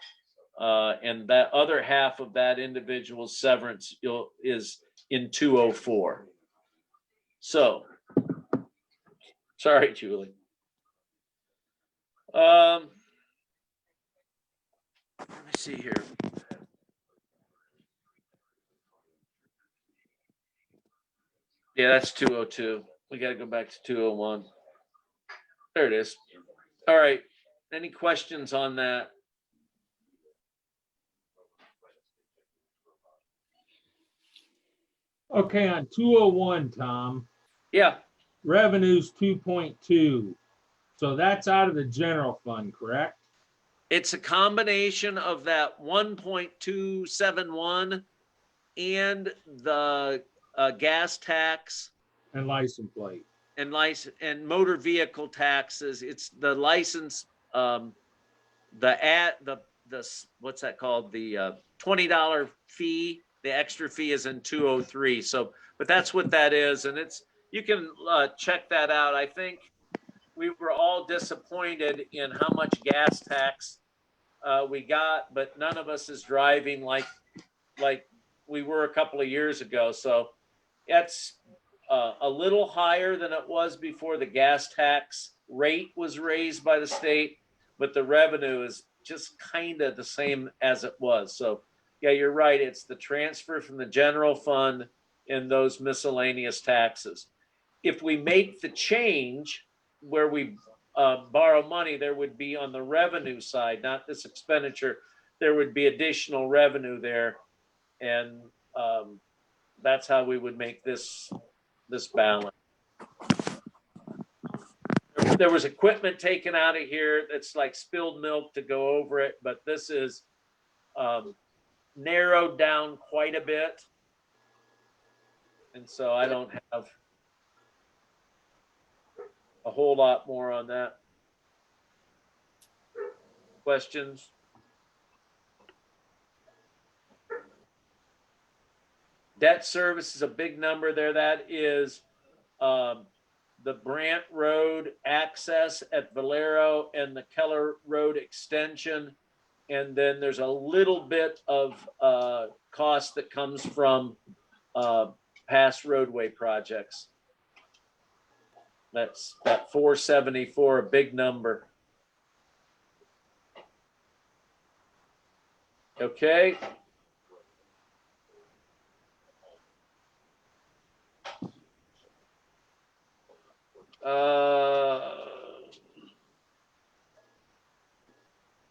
And that other half of that individual's severance is in 204. So, sorry, Julie. Let me see here. Yeah, that's 202. We got to go back to 201. There it is. All right. Any questions on that? Okay, on 201, Tom, Yeah, revenue's 2.2. So that's out of the general fund, correct? it's a combination of that 1.271 and the gas tax And license plate. and motor vehicle taxes. It's the license, what's that called? The $20 fee. The extra fee is in 203. So, but that's what that is, and you can check that out. I think we were all disappointed in how much gas tax we got, but none of us is driving like we were a couple of years ago. So it's a little higher than it was before the gas tax rate was raised by the state, but the revenue is just kind of the same as it was. So yeah, you're right. It's the transfer from the general fund and those miscellaneous taxes. If we make the change where we borrow money, there would be on the revenue side, not this expenditure, there would be additional revenue there. And that's how we would make this balance. There was equipment taken out of here that's like spilled milk to go over it, but this is narrowed down quite a bit. And so I don't have a whole lot more on that. Questions? Debt service is a big number there. That is the Brant Road access at Valero and the Keller Road extension. And then there's a little bit of cost that comes from past roadway projects. That's that 474, a big number. Okay.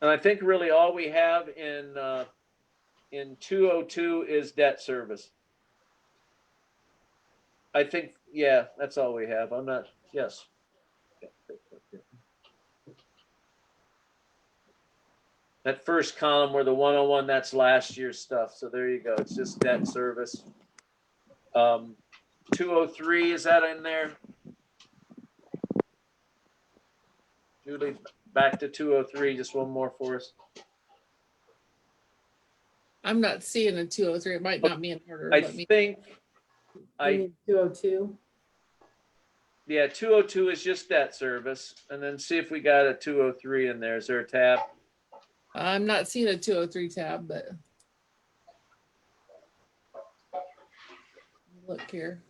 And I think really all we have in 202 is debt service. I think, yeah, that's all we have. I'm not, yes. that first column where the 101, that's last year's stuff. So there you go. It's just debt service. 203, is that in there? Julie, back to 203, just one more for us. I'm not seeing a 203. It might not be in order. I Let me. think, You need 202. yeah, 202 is just debt service. And then see if we got a 203 in there. Is there a tab? I'm not seeing a 203 tab, but look here.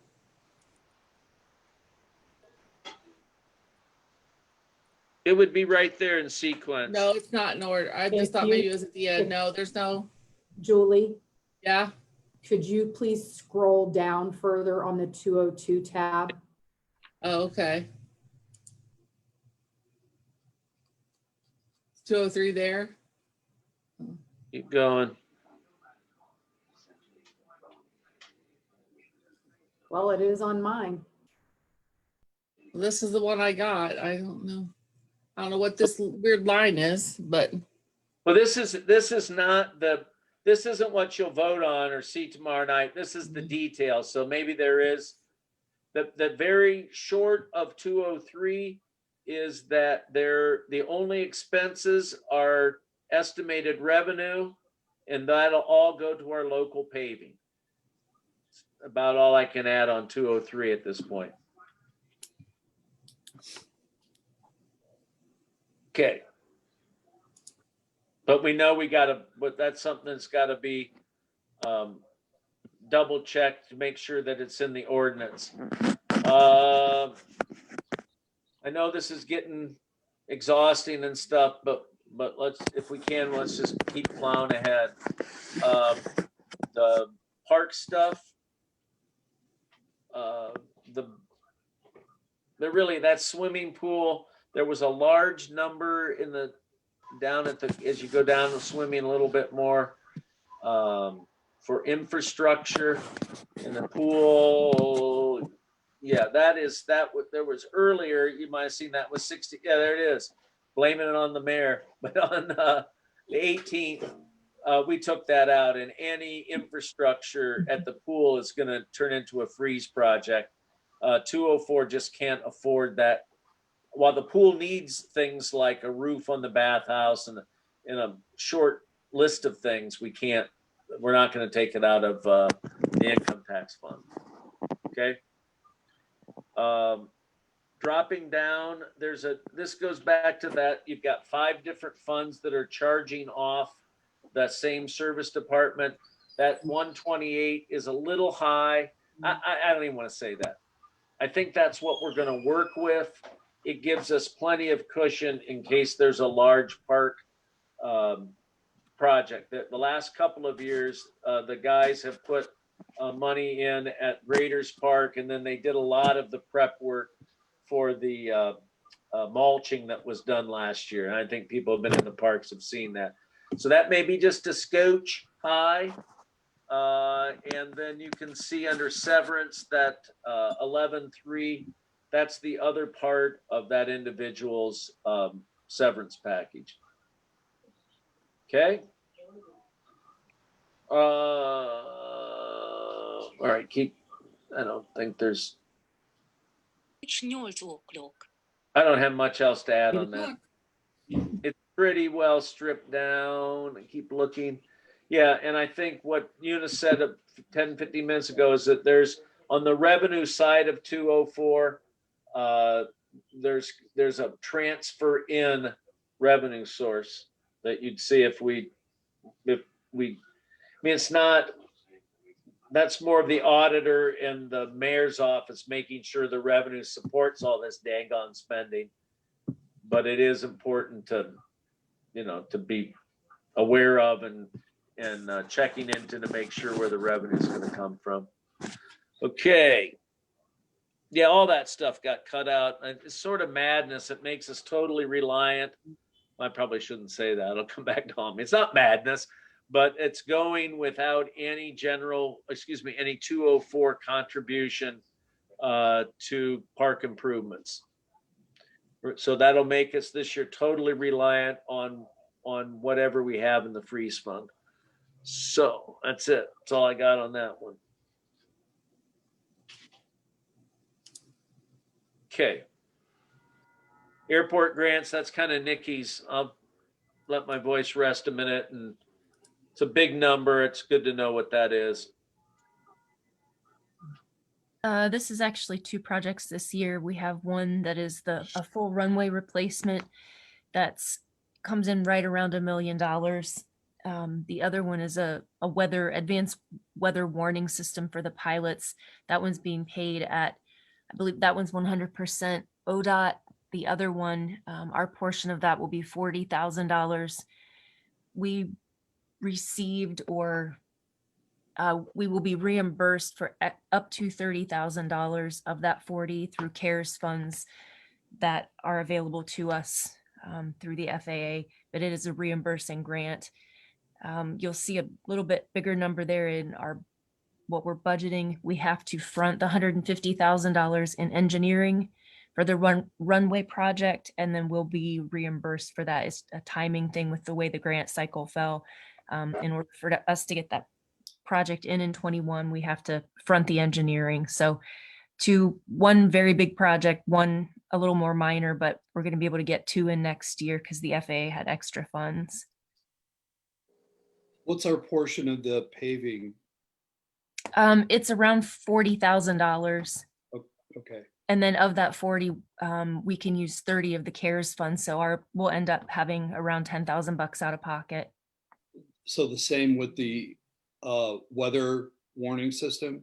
It would be right there in sequence. No, it's not in order. I just If thought you- maybe it was at the end. if- No, there's no. Julie, Yeah. could you please scroll down further on the 202 tab? Oh, okay. 203 there. Keep going. Well, it is on mine. This is the one I got. I don't know. I don't know what this weird line is, but Well, this is not the, this isn't what you'll vote on or see tomorrow night. This is the details. So maybe there is, the very short of 203 is that the only expenses are estimated revenue, and that'll all go to our local paving. About all I can add on 203 at this point. Okay. But we know we gotta, but that's something that's gotta be double checked to make sure that it's in the ordinance. I know this is getting exhausting and stuff, but let's, if we can, let's just keep plowing ahead. The park stuff, that swimming pool, there was a large number in the, down at the, as you go down the swimming a little bit more, for infrastructure in the pool. Yeah, there was earlier, you might have seen that was 60. Yeah, there it is. Blaming it on the mayor. But on the 18th, we took that out, and any infrastructure at the pool is going to turn into a freeze project. 204 just can't afford that. While the pool needs things like a roof on the bathhouse and in a short list of things, we're not going to take it out of the income tax fund. Okay. Dropping down, this goes back to that. You've got 5 different funds that are charging off that same service department. That 128 is a little high. I don't even want to say that. I think that's what we're going to work with. It gives us plenty of cushion in case there's a large park project. The last couple of years, the guys have put money in at Raiders Park, and then they did a lot of the prep work for the mulching that was done last year. And I think people have been in the parks have seen that. So that may be just a scotch high. And then you can see under severance that 11.3, that's the other part of that individual's severance package. Okay. All right, I don't think there's, I don't have much else to add on that. It's pretty well stripped down. I keep looking. Yeah, and I think what Eunice said 10, 15 minutes ago is that there's, on the revenue side of 204, there's a transfer in revenue source that you'd see if we, I mean, it's not, that's more of the auditor and the mayor's office making sure the revenue supports all this daggone spending. But it is important to, to be aware of and checking into to make sure where the revenue is going to come from. Okay. Yeah, all that stuff got cut out. It's sort of madness. It makes us totally reliant. I probably shouldn't say that. It'll come back to haunt me. It's not madness, but it's going without any any 204 contribution to park improvements. So that'll make us this year totally reliant on on whatever we have in the freeze fund. So that's it. That's all I got on that one. Okay. Airport grants, that's kind of Nikki's. I'll let my voice rest a minute, and it's a big number. It's good to know what that is. This is actually 2 projects this year. We have one that is a full runway replacement that's comes in right around $1 million. The other one is a advanced weather warning system for the pilots. That one's being paid at, I believe that one's 100% ODOT. The other one, our portion of that will be $40,000. We received we will be reimbursed for up to $30,000 of that 40 through CARES funds that are available to us through the FAA, but it is a reimbursing grant. You'll see a little bit bigger number there in what we're budgeting. We have to front the $150,000 in engineering for the runway project, and then we'll be reimbursed for that. It's a timing thing with the way the grant cycle fell. In order for us to get that project in 21, we have to front the engineering. So one very big project, one a little more minor, but we're going to be able to get 2 in next year because the FAA had extra funds. What's our portion of the paving? It's around $40,000. Okay, And then of that 40, we can use 30 of the CARES funds. So we'll end up having around $10,000 out of pocket. so the same with the weather warning system?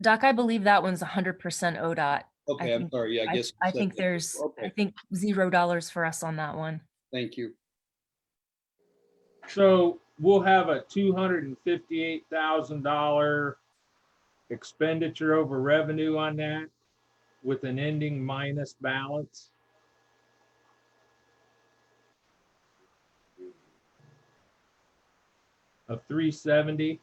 Doc, I believe that one's 100% ODOT. Okay, I'm think- sorry, yeah, I guess. I think there's, Okay. I think $0 for us on that one. Thank you. So we'll have a $258,000 expenditure over revenue on that with an ending minus balance. Of 370.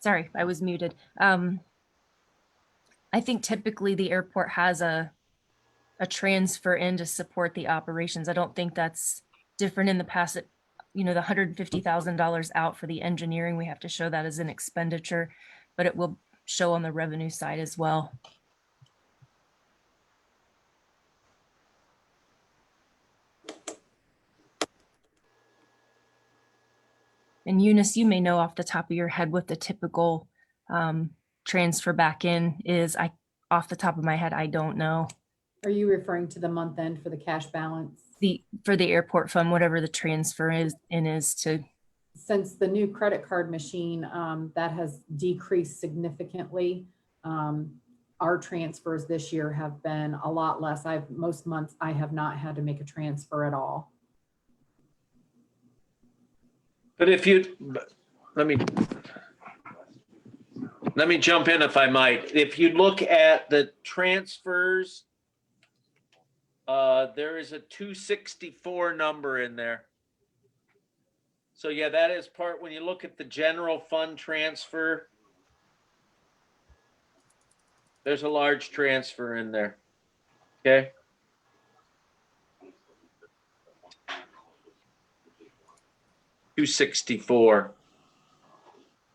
Sorry, I was muted. I think typically the airport has a transfer in to support the operations. I don't think that's different in the past. The $150,000 out for the engineering, we have to show that as an expenditure, but it will show on the revenue side as well. And Eunice, you may know off the top of your head what the typical transfer back in is. Off the top of my head, I don't know. Are you referring to the month end for the cash balance? For the airport fund, whatever the transfer is to. Since the new credit card machine, that has decreased significantly. Our transfers this year have been a lot less. Most months I have not had to make a transfer at all. But let me jump in if I might. If you look at the transfers, there is a 264 number in there. So yeah, that is part, when you look at the general fund transfer, there's a large transfer in there. Okay. $264.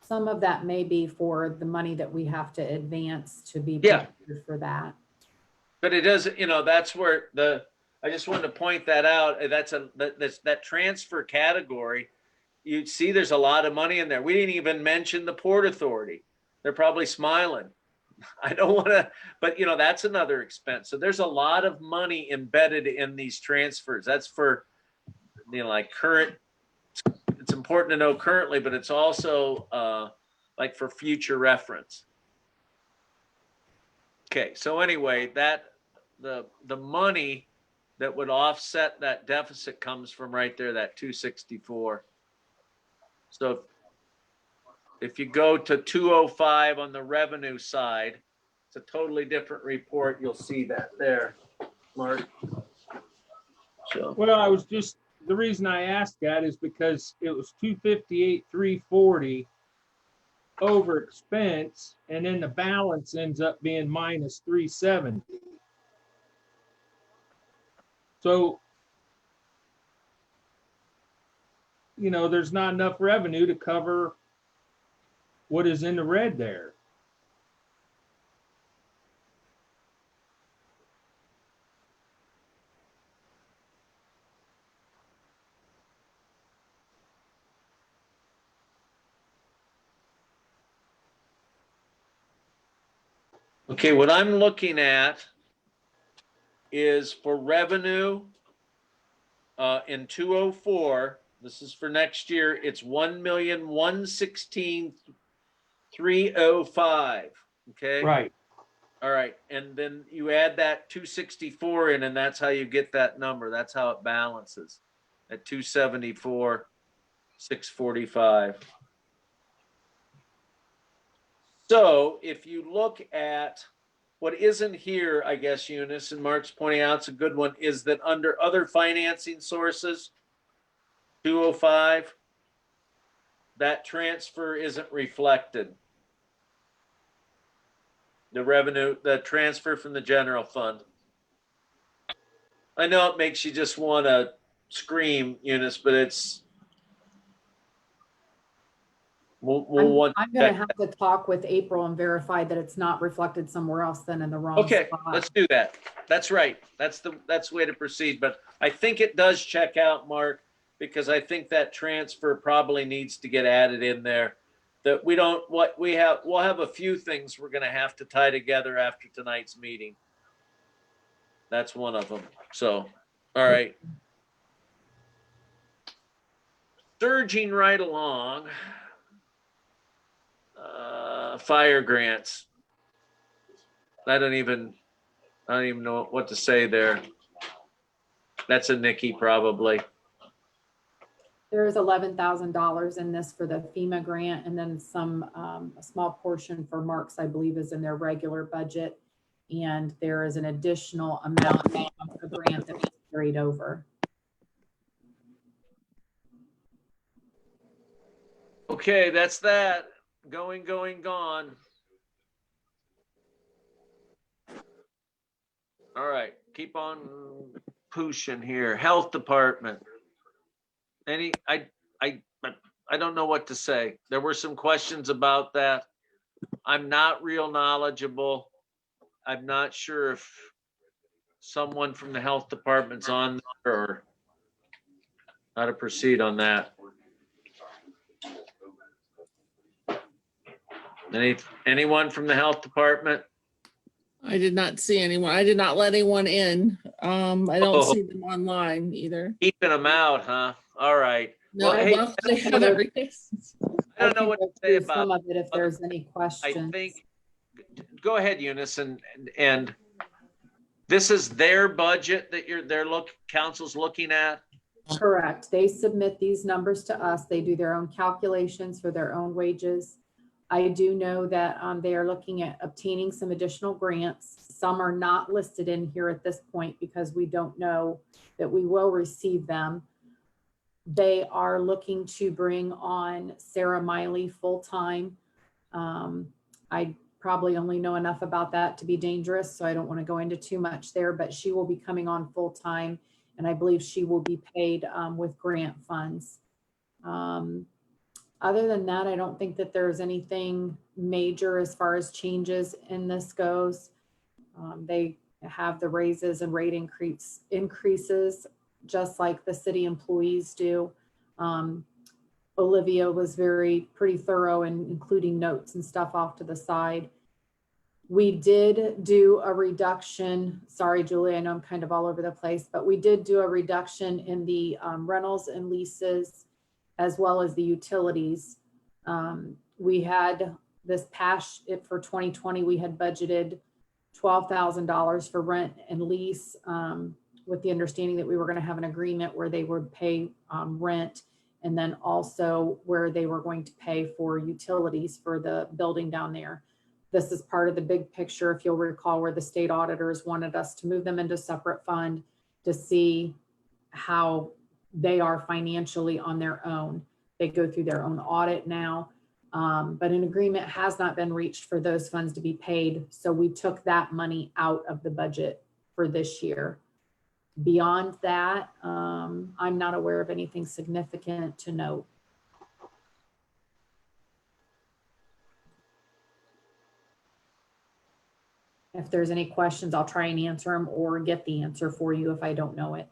Some of that may be for the money that we have to advance to be Yeah. prepared for that. But it doesn't, that's where I just wanted to point that out. That transfer category, you'd see there's a lot of money in there. We didn't even mention the Port Authority. They're probably smiling. I don't want to, but that's another expense. So there's a lot of money embedded in these transfers. That's for, like current, it's important to know currently, but it's also like for future reference. Okay, so anyway, the money that would offset that deficit comes from right there, that 264. So if you go to 205 on the revenue side, it's a totally different report. You'll see that there, Mark. So Well, the reason I asked that is because it was 258,340 over expense, and then the balance ends up being minus 370. So, there's not enough revenue to cover what is in the red there. Okay, what I'm looking at is for revenue in 204, this is for next year, it's 1,116,305. Okay. Right. All right. And then you add that 264 in, and that's how you get that number. That's how it balances at 274,645. So if you look at what isn't here, I guess, Eunice, and Mark's pointing out, it's a good one, is that under other financing sources, 205, that transfer isn't reflected. The revenue, the transfer from the general fund. I know it makes you just want to scream, Eunice, but it's, we'll want. I'm gonna have to talk with April and verify that it's not reflected somewhere else than in the wrong Okay, spot. let's do that. That's right. That's the way to proceed. But I think it does check out, Mark, because I think that transfer probably needs to get added in there. That we don't, we'll have a few things we're going to have to tie together after tonight's meeting. That's one of them. So, all right. Surging right along. Fire grants. I don't even know what to say there. That's a Nikki probably. There's $11,000 in this for the FEMA grant, and then some, a small portion for Mark's, I believe, is in their regular budget. And there is an additional amount of the grant that was carried over. Okay, that's that. Going, gone. All right, keep on pushing here. Health department. I don't know what to say. There were some questions about that. I'm not real knowledgeable. I'm not sure if someone from the health department's on there or how to proceed on that. Anyone from the health department? I did not see anyone. I did not let anyone in. I don't see them online either. Keeping them out, huh? All right. No, Well, hey, well, they have every I don't know what to say about some of it if there's any questions. I think, go ahead, Eunice, and this is their budget that council's looking at? Correct. They submit these numbers to us. They do their own calculations for their own wages. I do know that they are looking at obtaining some additional grants. Some are not listed in here at this point because we don't know that we will receive them. They are looking to bring on Sarah Miley full-time. I probably only know enough about that to be dangerous, so I don't want to go into too much there, but she will be coming on full-time, and I believe she will be paid with grant funds. Other than that, I don't think that there's anything major as far as changes in this goes. They have the raises and rate increases just like the city employees do. Olivia was pretty thorough in including notes and stuff off to the side. We did do a reduction. Sorry, Julie, I know I'm kind of all over the place, but we did do a reduction in the rentals and leases as well as the utilities. We had this past, for 2020, we had budgeted $12,000 for rent and lease with the understanding that we were going to have an agreement where they would pay rent and then also where they were going to pay for utilities for the building down there. This is part of the big picture, if you'll recall, where the state auditors wanted us to move them into separate fund to see how they are financially on their own. They go through their own audit now. But an agreement has not been reached for those funds to be paid. So we took that money out of the budget for this year. Beyond that, I'm not aware of anything significant to note. If there's any questions, I'll try and answer them or get the answer for you if I don't know it.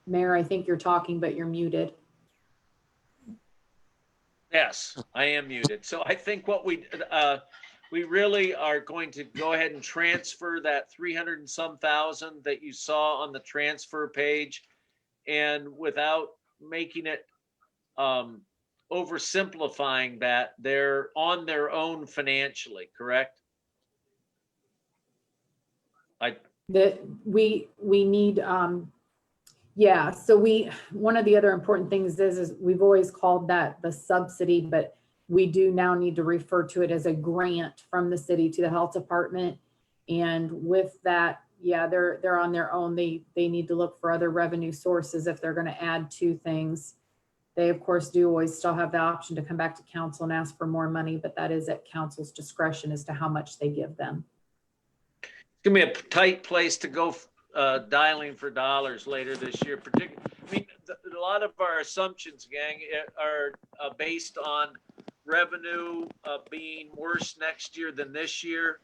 Mayor, I think you're talking, but you're muted. Yes, I am muted. So I think what we really are going to go ahead and transfer that 300 and some thousand that you saw on the transfer page, and without making it oversimplifying that, they're on their own financially, correct? That we need, yeah, so one of the other important things is we've always called that the subsidy, but we do now need to refer to it as a grant from the city to the health department. And with that, yeah, they're on their own. They need to look for other revenue sources if they're going to add to things. They, of course, do always still have the option to come back to council and ask for more money, but that is at council's discretion as to how much they give them. It's gonna be a tight place to go dialing for dollars later this year. Particularly, I mean, a lot of our assumptions, gang, are based on revenue being worse next year than this year.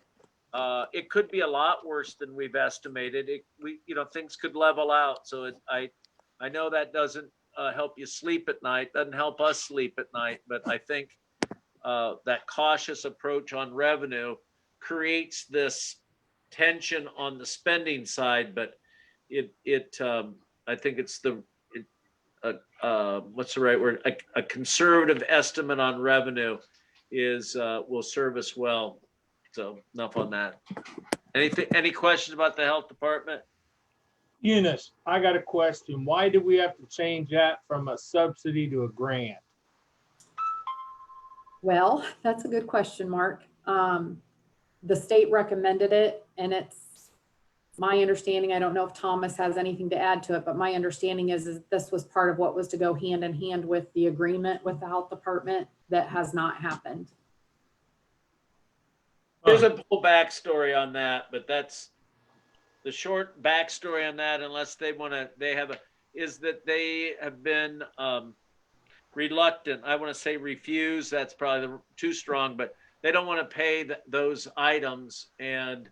It could be a lot worse than we've estimated. Things could level out. So I know that doesn't help you sleep at night. Doesn't help us sleep at night. But I think that cautious approach on revenue creates this tension on the spending side. But I think it's what's the right word? A conservative estimate on revenue will serve us well. So enough on that. Any questions about the health department? Eunice, I got a question. Why do we have to change that from a subsidy to a grant? Well, that's a good question, Mark. The state recommended it, and it's my understanding, I don't know if Thomas has anything to add to it, but my understanding is this was part of what was to go hand in hand with the agreement with the health department. That has not happened. There's a whole backstory on that, but that's the short backstory on that, unless they want to, is that they have been reluctant. I want to say refuse. That's probably too strong, but they don't want to pay those items. And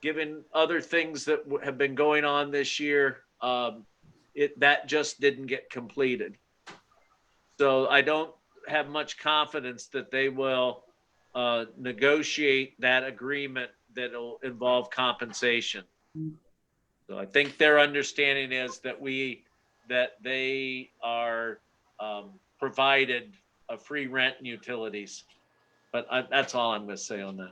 given other things that have been going on this year, that just didn't get completed. So I don't have much confidence that they will negotiate that agreement that'll involve compensation. So I think their understanding is that they are provided a free rent and utilities. But that's all I'm going to say on that.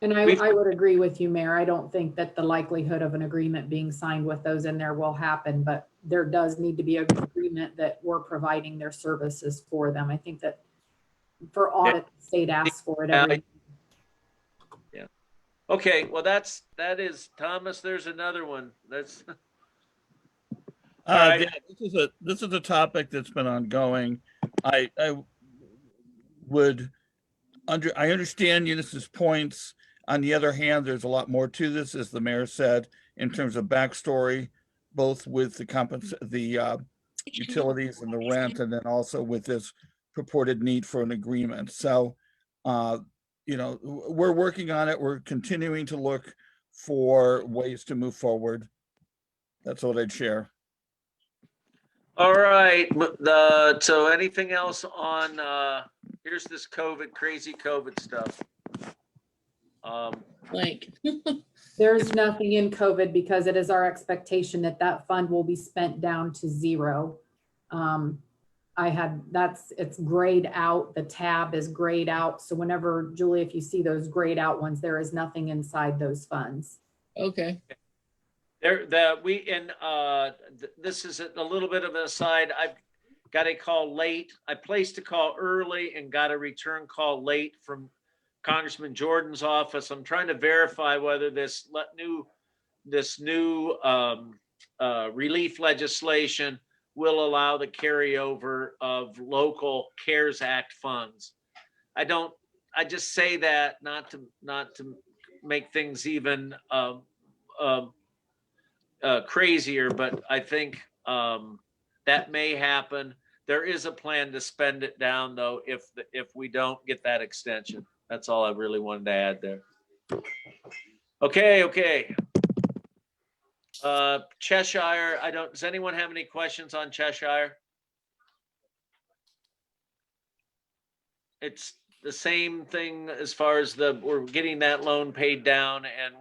And I would agree with you, Mayor. I don't think that the likelihood of an agreement being signed with those in there will happen, but there does need to be an agreement that we're providing their services for them. I think that for audit, the state asks for it every. Yeah. Okay. Well, that is Thomas. There's another one. That's. All right. Yeah, this is a topic that's been ongoing. I understand Eunice's points. On the other hand, there's a lot more to this, as the mayor said, in terms of backstory, both with the utilities and the rent, and then also with this purported need for an agreement. So, we're working on it. We're continuing to look for ways to move forward. That's what I'd share. All right. So anything else on, here's this crazy COVID stuff. There's nothing in COVID because it is our expectation that fund will be spent down to zero. It's grayed out. The tab is grayed out. So whenever, Julie, if you see those grayed out ones, there is nothing inside those funds. Okay. This is a little bit of an aside. I've got a call late. I placed a call early and got a return call late from Congressman Jordan's office. I'm trying to verify whether this new relief legislation will allow the carryover of local CARES Act funds. I just say that not to make things even crazier, but I think that may happen. There is a plan to spend it down though if we don't get that extension. That's all I really wanted to add there. Okay. Cheshire, does anyone have any questions on Cheshire? It's the same thing as far as we're getting that loan paid down, and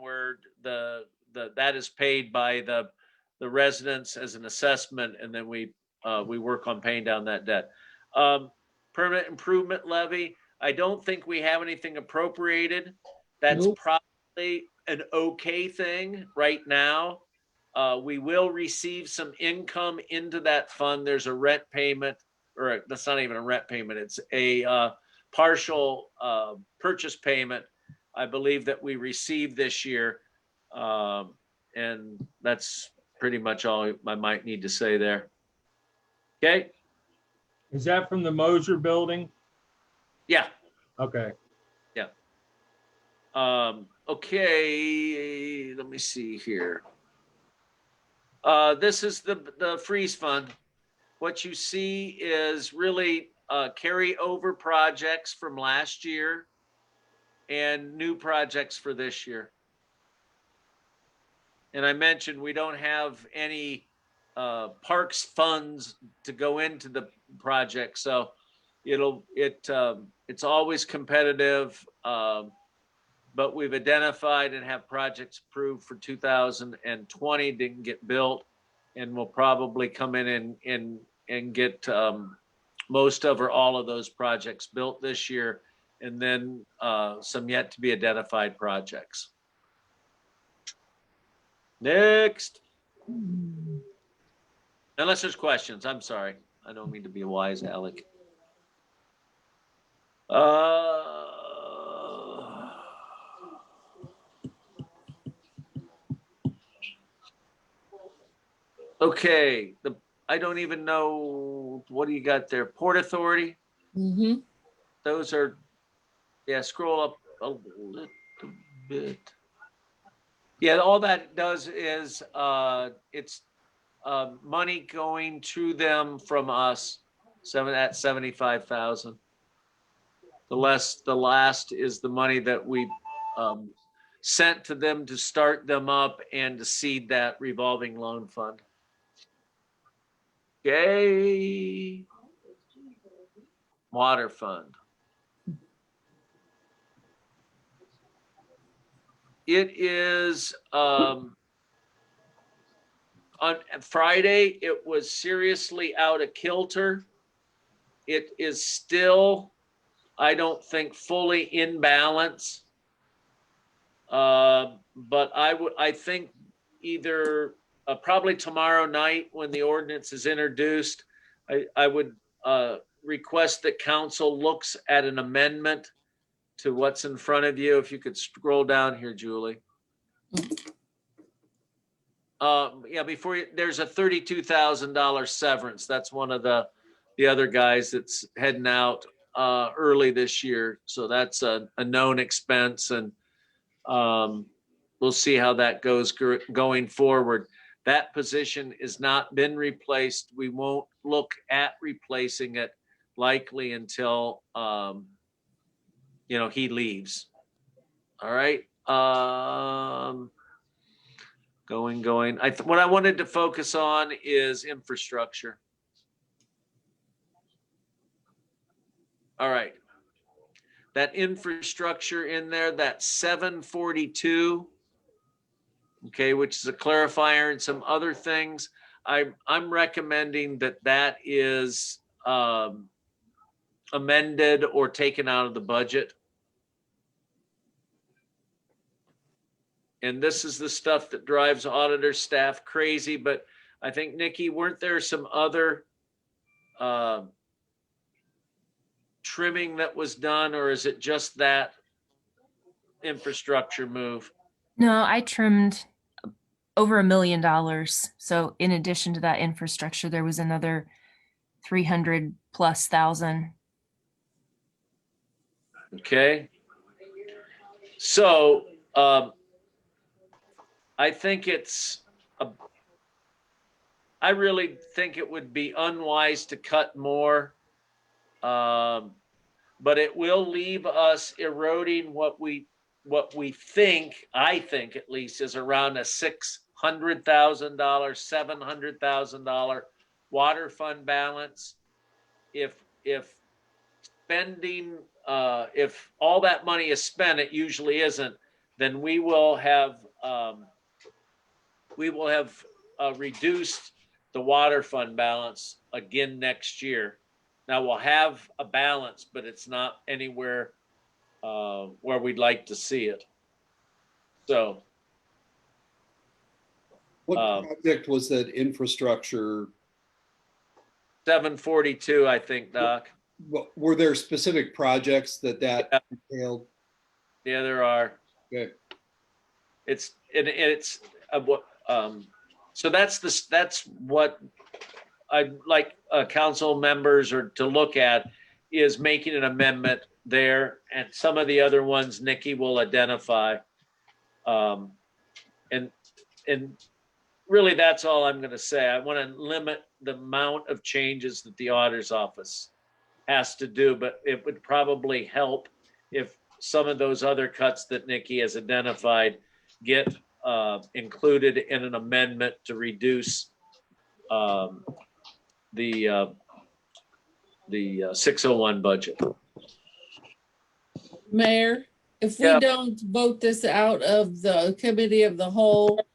that is paid by the residents as an assessment, and then we work on paying down that debt. Permanent improvement levy, I don't think we have anything appropriated. That's Nope. probably an okay thing right now. We will receive some income into that fund. There's a rent payment, or that's not even a rent payment. It's a partial purchase payment, I believe, that we received this year. And that's pretty much all I might need to say there. Okay. Is that from the Moser building? Yeah. Okay. Yeah. Okay. Let me see here. This is the freeze fund. What you see is really carryover projects from last year and new projects for this year. And I mentioned we don't have any parks funds to go into the project, so it's always competitive, but we've identified and have projects approved for 2020, didn't get built, and we'll probably come in and get most of or all of those projects built this year, and then some yet to be identified projects. Next. Unless there's questions, I'm sorry. I don't mean to be a wise Alec. Okay, I don't even know, what do you got there? Port Authority? Mm-hmm. Those are, yeah, scroll up a little bit. Yeah, all that does is it's money going to them from us, at 75,000. The last is the money that we sent to them to start them up and to seed that revolving loan fund. Okay. Water fund. It is on Friday, it was seriously out of kilter. It is still, I don't think, fully in balance. But I think either probably tomorrow night when the ordinance is introduced, I would request that council looks at an amendment to what's in front of you. If you could scroll down here, Julie. Yeah, there's a $32,000 severance. That's one of the other guys that's heading out early this year. So that's a known expense, and we'll see how that goes going forward. That position has not been replaced. We won't look at replacing it likely until he leaves. All right. Going. What I wanted to focus on is infrastructure. All right. That infrastructure in there, that 742, okay, which is a clarifier and some other things. I'm recommending that is amended or taken out of the budget. And this is the stuff that drives auditor staff crazy. But I think, Nikki, weren't there some other trimming that was done, or is it just that infrastructure move? No, I trimmed over $1 million. So in addition to that infrastructure, there was another 300,000+. Okay. So I think I really think it would be unwise to cut more. But it will leave us eroding what we think, I think at least, is around a $600,000, $700,000 water fund balance. If spending, if all that money is spent, it usually isn't, then we will have reduced the water fund balance again next year. Now we'll have a balance, but it's not anywhere where we'd like to see it. So. What project was that infrastructure? 742, I think, Doc. Were there specific projects that entailed? Yeah, there are. Okay. So that's what I'd like council members to look at, is making an amendment there, and some of the other ones Nikki will identify. And really, that's all I'm going to say. I want to limit the amount of changes that the auditor's office has to do, but it would probably help if some of those other cuts that Nikki has identified get included in an amendment to reduce the 601 budget. Mayor, if we Yeah. don't vote this out of the committee of the whole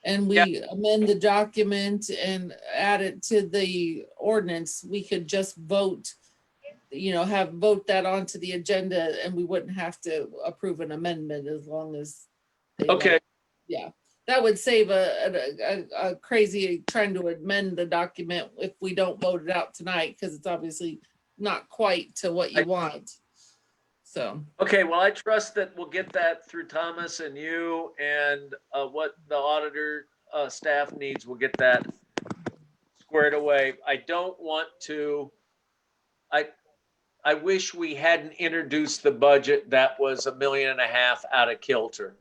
and we amend the document and add it to the ordinance, we could just vote, vote that onto the agenda, and we wouldn't have to approve an amendment as long as. Okay. Yeah, that would save a crazy trying to amend the document if we don't vote it out tonight, because it's obviously not quite to what you want. So. Okay, well, I trust that we'll get that through Thomas and you, and what the auditor staff needs, we'll get that squared away. I don't want to, I wish we hadn't introduced the budget that was $1.5 million out of kilter.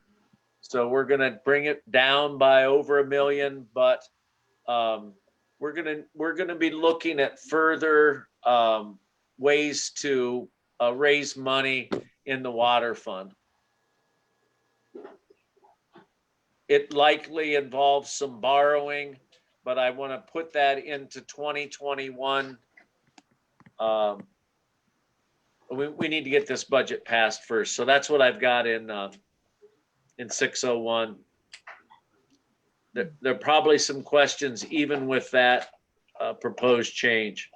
So we're gonna bring it down by over $1 million, but we're gonna be looking at further ways to raise money in the water fund. It likely involves some borrowing, but I want to put that into 2021. We need to get this budget passed first, so that's what I've got in 601. There are probably some questions even with that proposed change.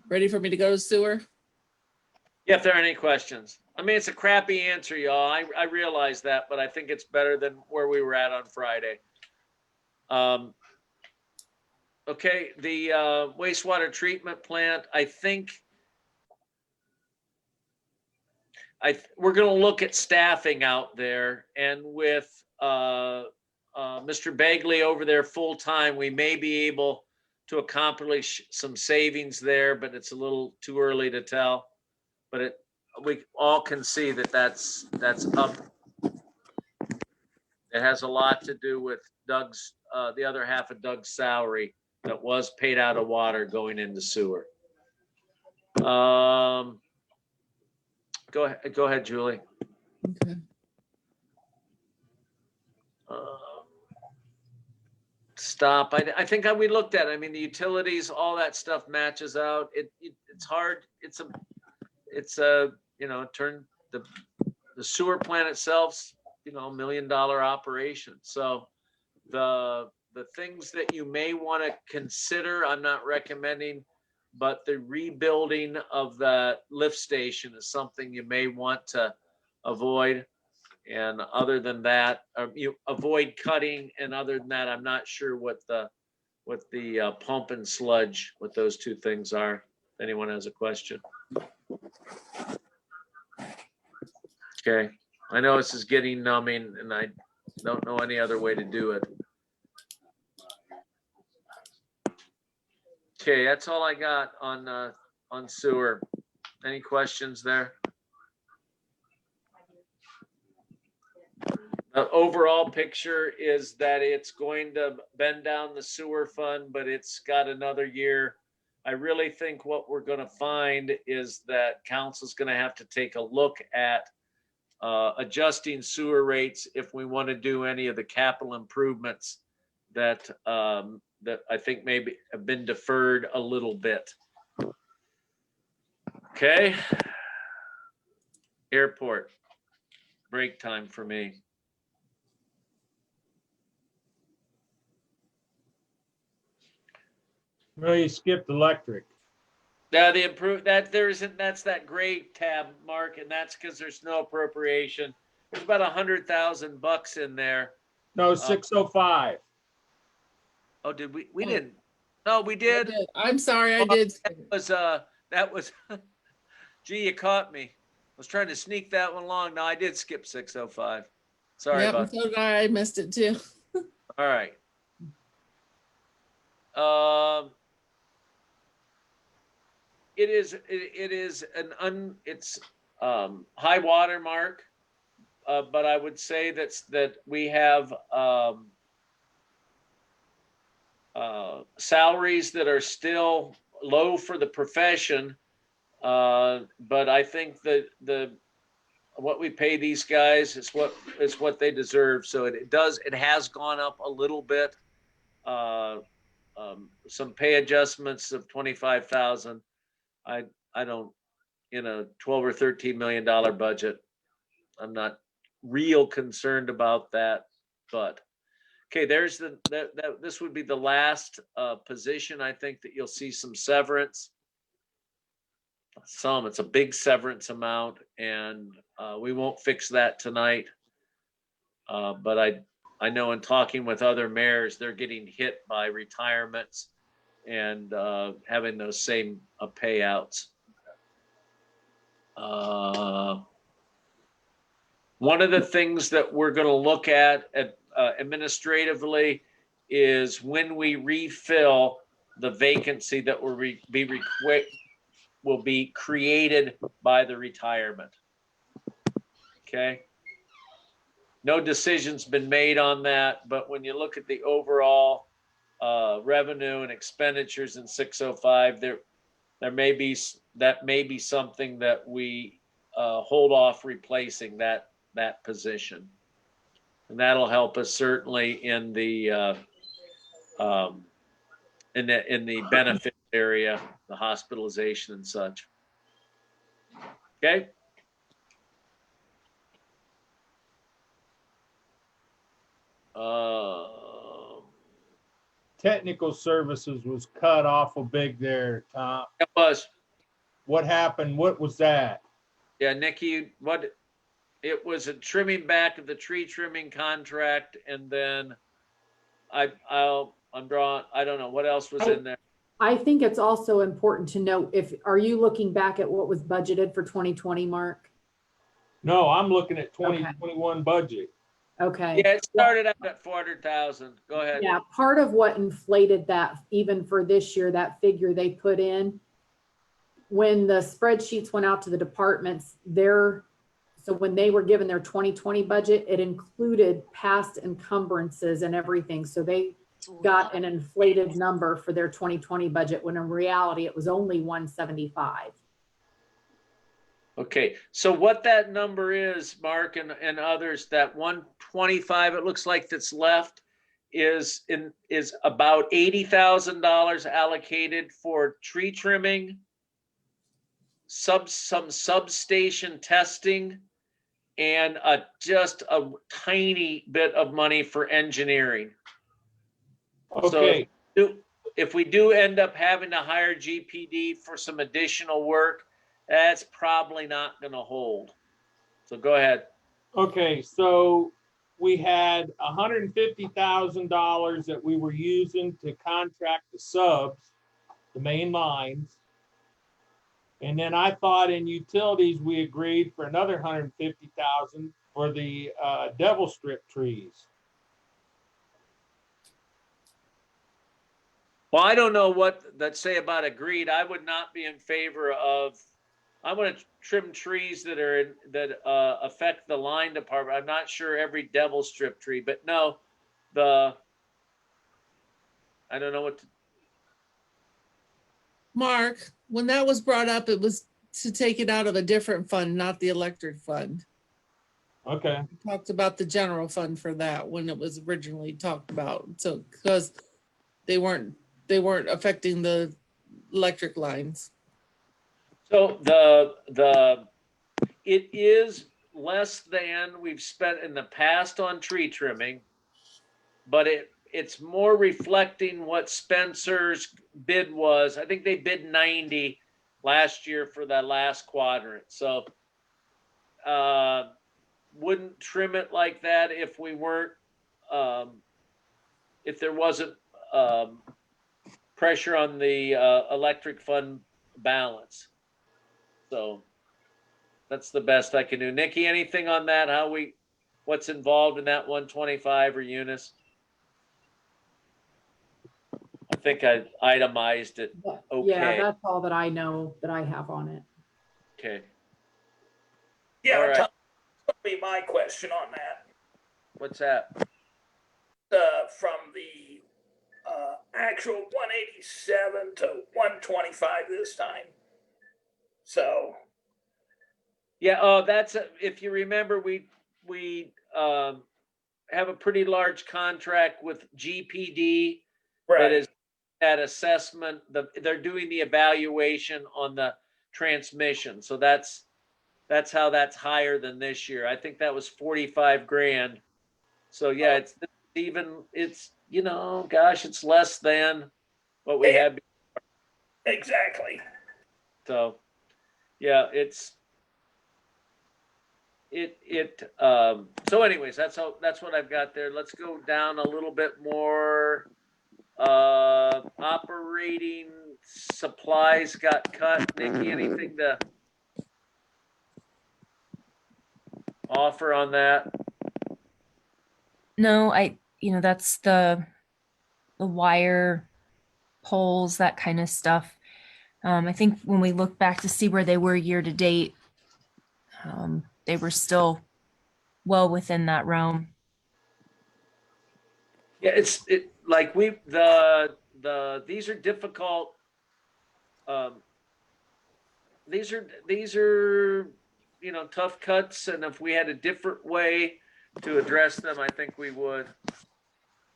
Ready for me to go to sewer? Yeah, if there are any questions. I mean, it's a crappy answer, y'all. I realize that, but I think it's better than where we were at on Friday. Okay, the wastewater treatment plant, I think we're going to look at staffing out there, and with Mr. Bagley over there full time, we may be able to accomplish some savings there, but it's a little too early to tell. But we all can see that that's up. It has a lot to do with Doug's the other half of Doug's salary that was paid out of water going into sewer. Go ahead, Julie. Okay. Stop. I think we looked at it. I mean, the utilities, all that stuff matches out. It's hard. It's a turn the sewer plant itself's $1 million operation. So the things that you may want to consider, I'm not recommending, but the rebuilding of the lift station is something you may want to avoid. And other than that, you avoid cutting. And other than that, I'm not sure what the pump and sludge, what those two things are. If anyone has a question. Okay. I know this is getting numbing and I don't know any other way to do it. Okay, that's all I got on sewer. Any questions there? The overall picture is that it's going to bend down the sewer fund, but it's got another year. I really think what we're going to find is that council's going to have to take a look at adjusting sewer rates if we want to do any of the capital improvements that that I think maybe have been deferred a little bit. Okay. Airport. Break time for me. Well, you skipped electric. Yeah, the improve that there isn't, that's that gray tab, Mark, and that's because there's no appropriation. There's about $100,000 in there. No, 605. Oh, did we didn't. No, we did. I'm sorry, I did. That was gee, you caught me. I was trying to sneak that one along. No, I did skip 605. Sorry Yep, about so did I missed it too. All right. It is it's high water mark, but I would say that we have salaries that are still low for the profession, but I think that what we pay these guys is what they deserve. So it has gone up a little bit. Some pay adjustments of 25,000. I don't, in a 12 or 13 million dollar budget, I'm not real concerned about that. But okay, there's this would be the last position. I think that you'll see some severance. It's a big severance amount, and we won't fix that tonight. But I know in talking with other mayors, they're getting hit by retirements and having those same payouts. One of the things that we're going to look at administratively is when we refill the vacancy that will be created by the retirement. Okay. No decision's been made on that, but when you look at the overall revenue and expenditures in 605, that may be something that we hold off replacing that position, and that'll help us certainly in the benefit area, the hospitalization and such. Okay. Technical services was cut awful big there, Tom. It was. What happened? What was that? Yeah, Nikki, it was a trimming back of the tree trimming contract, and then I'm drawing, I don't know what else was in there. I think it's also important to note, are you looking back at what was budgeted for 2020, Mark? No, I'm looking at 2021 budget. Okay. Yeah, it started out at 400,000. Go ahead. Yeah, part of what inflated that, even for this year, that figure they put in, when the spreadsheets went out to the departments, so when they were given their 2020 budget, it included past encumbrances and everything. So they got an inflated number for their 2020 budget, when in reality it was only 175. Okay, so what that number is, Mark and others, that 125 it looks like that's left is about $80,000 allocated for tree trimming, some substation testing, and just a tiny bit of money for engineering. Okay. So if we do end up having to hire GPD for some additional work, that's probably not going to hold. So go ahead. Okay, so we had $150,000 that we were using to contract the subs, the main lines. And then I thought in utilities, we agreed for another $150,000 for the devil strip trees. Well, I don't know what that say about agreed. I would not be in favor of, I want to trim trees that are in, that affect the line department. I'm not sure every devil strip tree, but no, I don't know what to, Mark, when that was brought up, it was to take it out of a different fund, not the electric fund. Okay. We talked about the general fund for that when it was originally talked about. So, because they weren't affecting the electric lines. so it is less than we've spent in the past on tree trimming, but it's more reflecting what Spencer's bid was. I think they bid 90 last year for that last quadrant. So wouldn't trim it like that if we weren't if there wasn't pressure on the electric fund balance. So that's the best I can do. Nikki, anything on that? What's involved in that 125 or Eunice? I think I itemized it. Okay. Yeah, that's all that I know that I have on it. Okay. Yeah, All right. Tom, that'll be my question on that. What's that? From the actual 187 to 125 this time. So Yeah. That's if you remember, we have a pretty large contract with GPD that is that assessment. They're doing the evaluation on the transmission. So that's how that's higher than this year. I think that was 45 grand. So yeah, it's gosh, it's less than what we had. exactly. So yeah, so anyways, that's what I've got there. Let's go down a little bit more. Operating supplies got cut. Nikki, anything to offer on that? No, that's the wire poles, that kind of stuff. I think when we look back to see where they were year to date, they were still well within that realm. Yeah, it like these are difficult. These are tough cuts, and if we had a different way to address them, I think we would.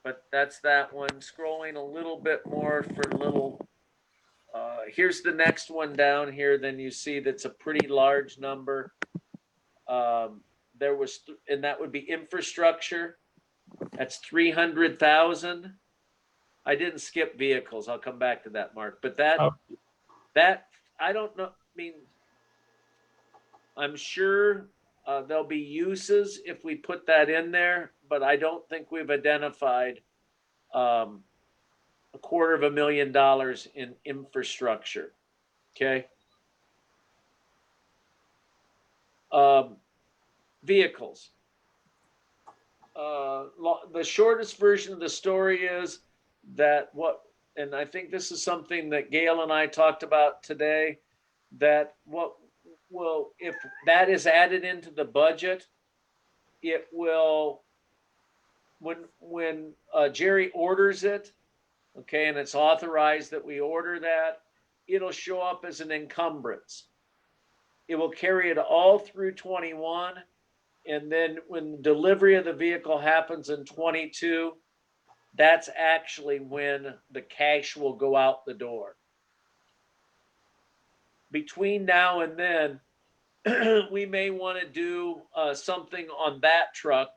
But that's that one. Scrolling a little bit more for little. Here's the next one down here. Then you see that's a pretty large number. There was, and that would be infrastructure. That's 300,000. I didn't skip vehicles. I'll come back to that, Mark. But that I don't know. I mean, I'm sure there'll be uses if we put that in there, but I don't think we've identified $250,000 in infrastructure. Okay. Vehicles. The shortest version of the story is that and I think this is something that Gail and I talked about today, that if that is added into the budget, it will, when Jerry orders it, okay, and it's authorized that we order that, it'll show up as an encumbrance. It will carry it all through 21. And then when delivery of the vehicle happens in 22, that's actually when the cash will go out the door. Between now and then, we may want to do something on that truck,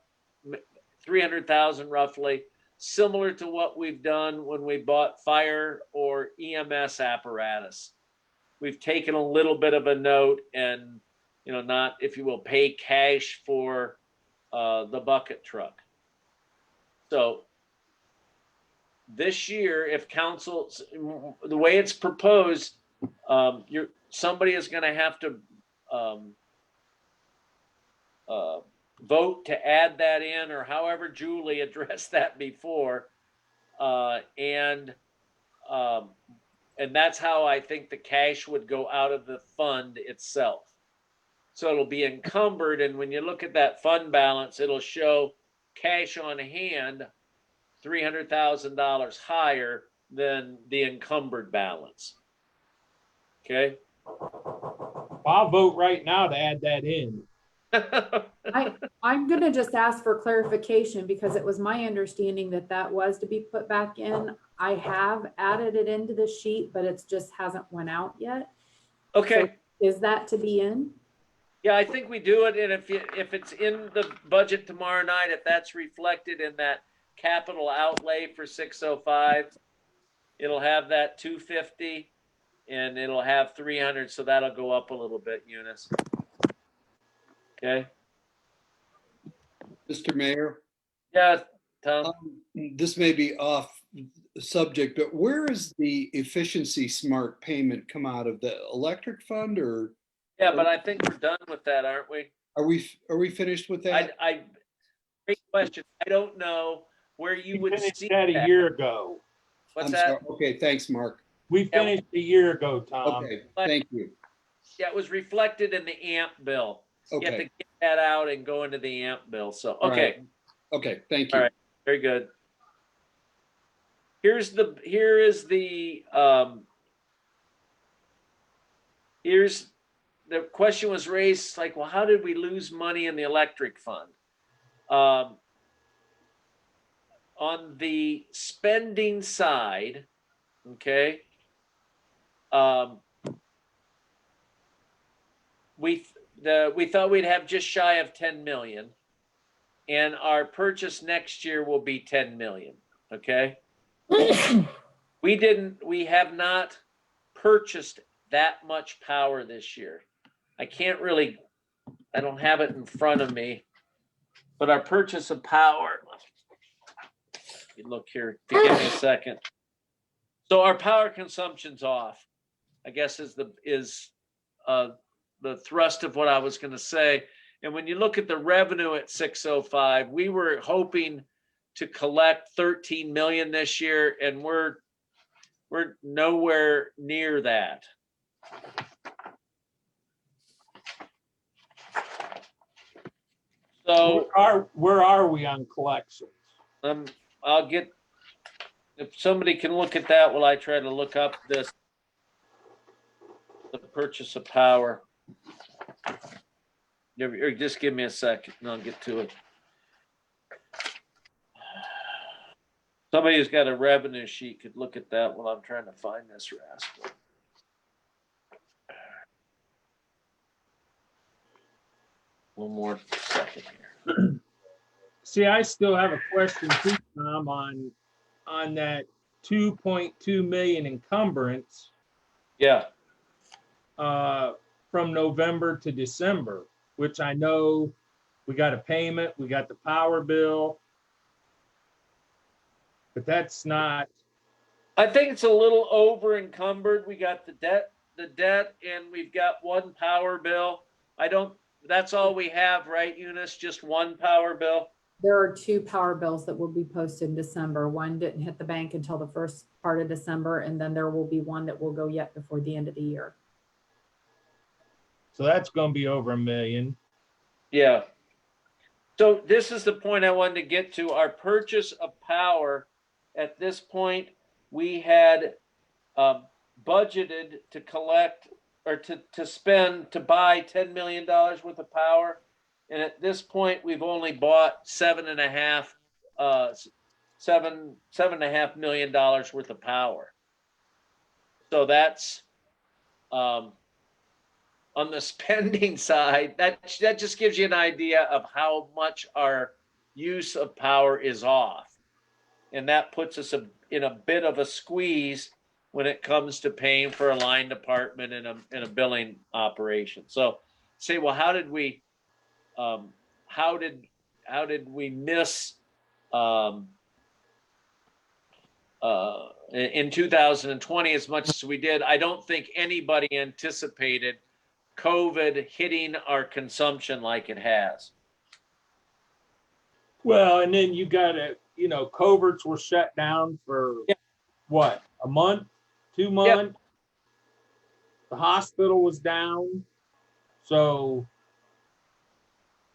300,000 roughly, similar to what we've done when we bought fire or EMS apparatus. We've taken a little bit of a note and, not, if you will, pay cash for the bucket truck. So this year, if council, the way it's proposed, somebody is going to have to vote to add that in, or however Julie addressed that before. And that's how I think the cash would go out of the fund itself. So it'll be encumbered, and when you look at that fund balance, it'll show cash on hand $300,000 higher than the encumbered balance. Okay. I'll vote right now to add that in. I'm gonna just ask for clarification because it was my understanding that that was to be put back in. I have added it into the sheet, but it's just hasn't went out yet. Okay. So is that to be in? Yeah, I think we do it, and if it's in the budget tomorrow night, if that's reflected in that capital outlay for 605, it'll have that 250, and it'll have 300, so that'll go up a little bit, Eunice. Okay. Mr. Mayor, Yeah, Tom. this may be off subject, but where is the efficiency smart payment come out of, the electric fund, or Yeah, but I think we're done with that, aren't we? are we finished with that? Great question. I don't know where you We would finished see that a that. year ago. What's I'm that? sorry. Okay, thanks, Mark. We finished a year ago, Tom. Okay, thank you. Yeah, it was reflected in the AMP bill. You have to Okay, get that out and go into the AMP bill. So, All okay. okay, thank All you. right. Very good. Here's the question was raised, like, well, how did we lose money in the electric fund? On the spending side, okay, we thought we'd have just shy of 10 million, and our purchase next year will be 10 million. Okay. We have not purchased that much power this year. I don't have it in front of me, but our purchase of power, you look here, if you give me a second. So our power consumption's off, I guess is the thrust of what I was going to say. And when you look at the revenue at 605, we were hoping to collect 13 million this year, and we're nowhere near that. So Where are we on collections? I'll get, if somebody can look at that while I try to look up the purchase of power. Or just give me a second and I'll get to it. Somebody who's got a revenue sheet could look at that while I'm trying to find this rascal. One more second here. See, I still have a question too, Tom, on that 2.2 million encumbrance Yeah. from November to December, which I know we got a payment, we got the power bill, but that's not. I think it's a little over encumbered. We got the debt, and we've got one power bill. That's all we have, right, Eunice? Just one power bill? There are two power bills that will be posted in December. One didn't hit the bank until the first part of December, and then there will be one that will go yet before the end of the year. So that's going to be over $1 million. Yeah. So this is the point I wanted to get to. Our purchase of power, at this point, we had budgeted to collect or to spend to buy $10 million worth of power. And at this point, we've only bought $7.5 million worth of power. So that's on the spending side. That just gives you an idea of how much our use of power is off, and that puts us in a bit of a squeeze when it comes to paying for a line department and a billing operation. So, say, well, how did we miss in 2020 as much as we did? I don't think anybody anticipated COVID hitting our consumption like it has. Well, and then you gotta, coverts were shut down for Yeah. what, a month, 2 months? The hospital was down. So,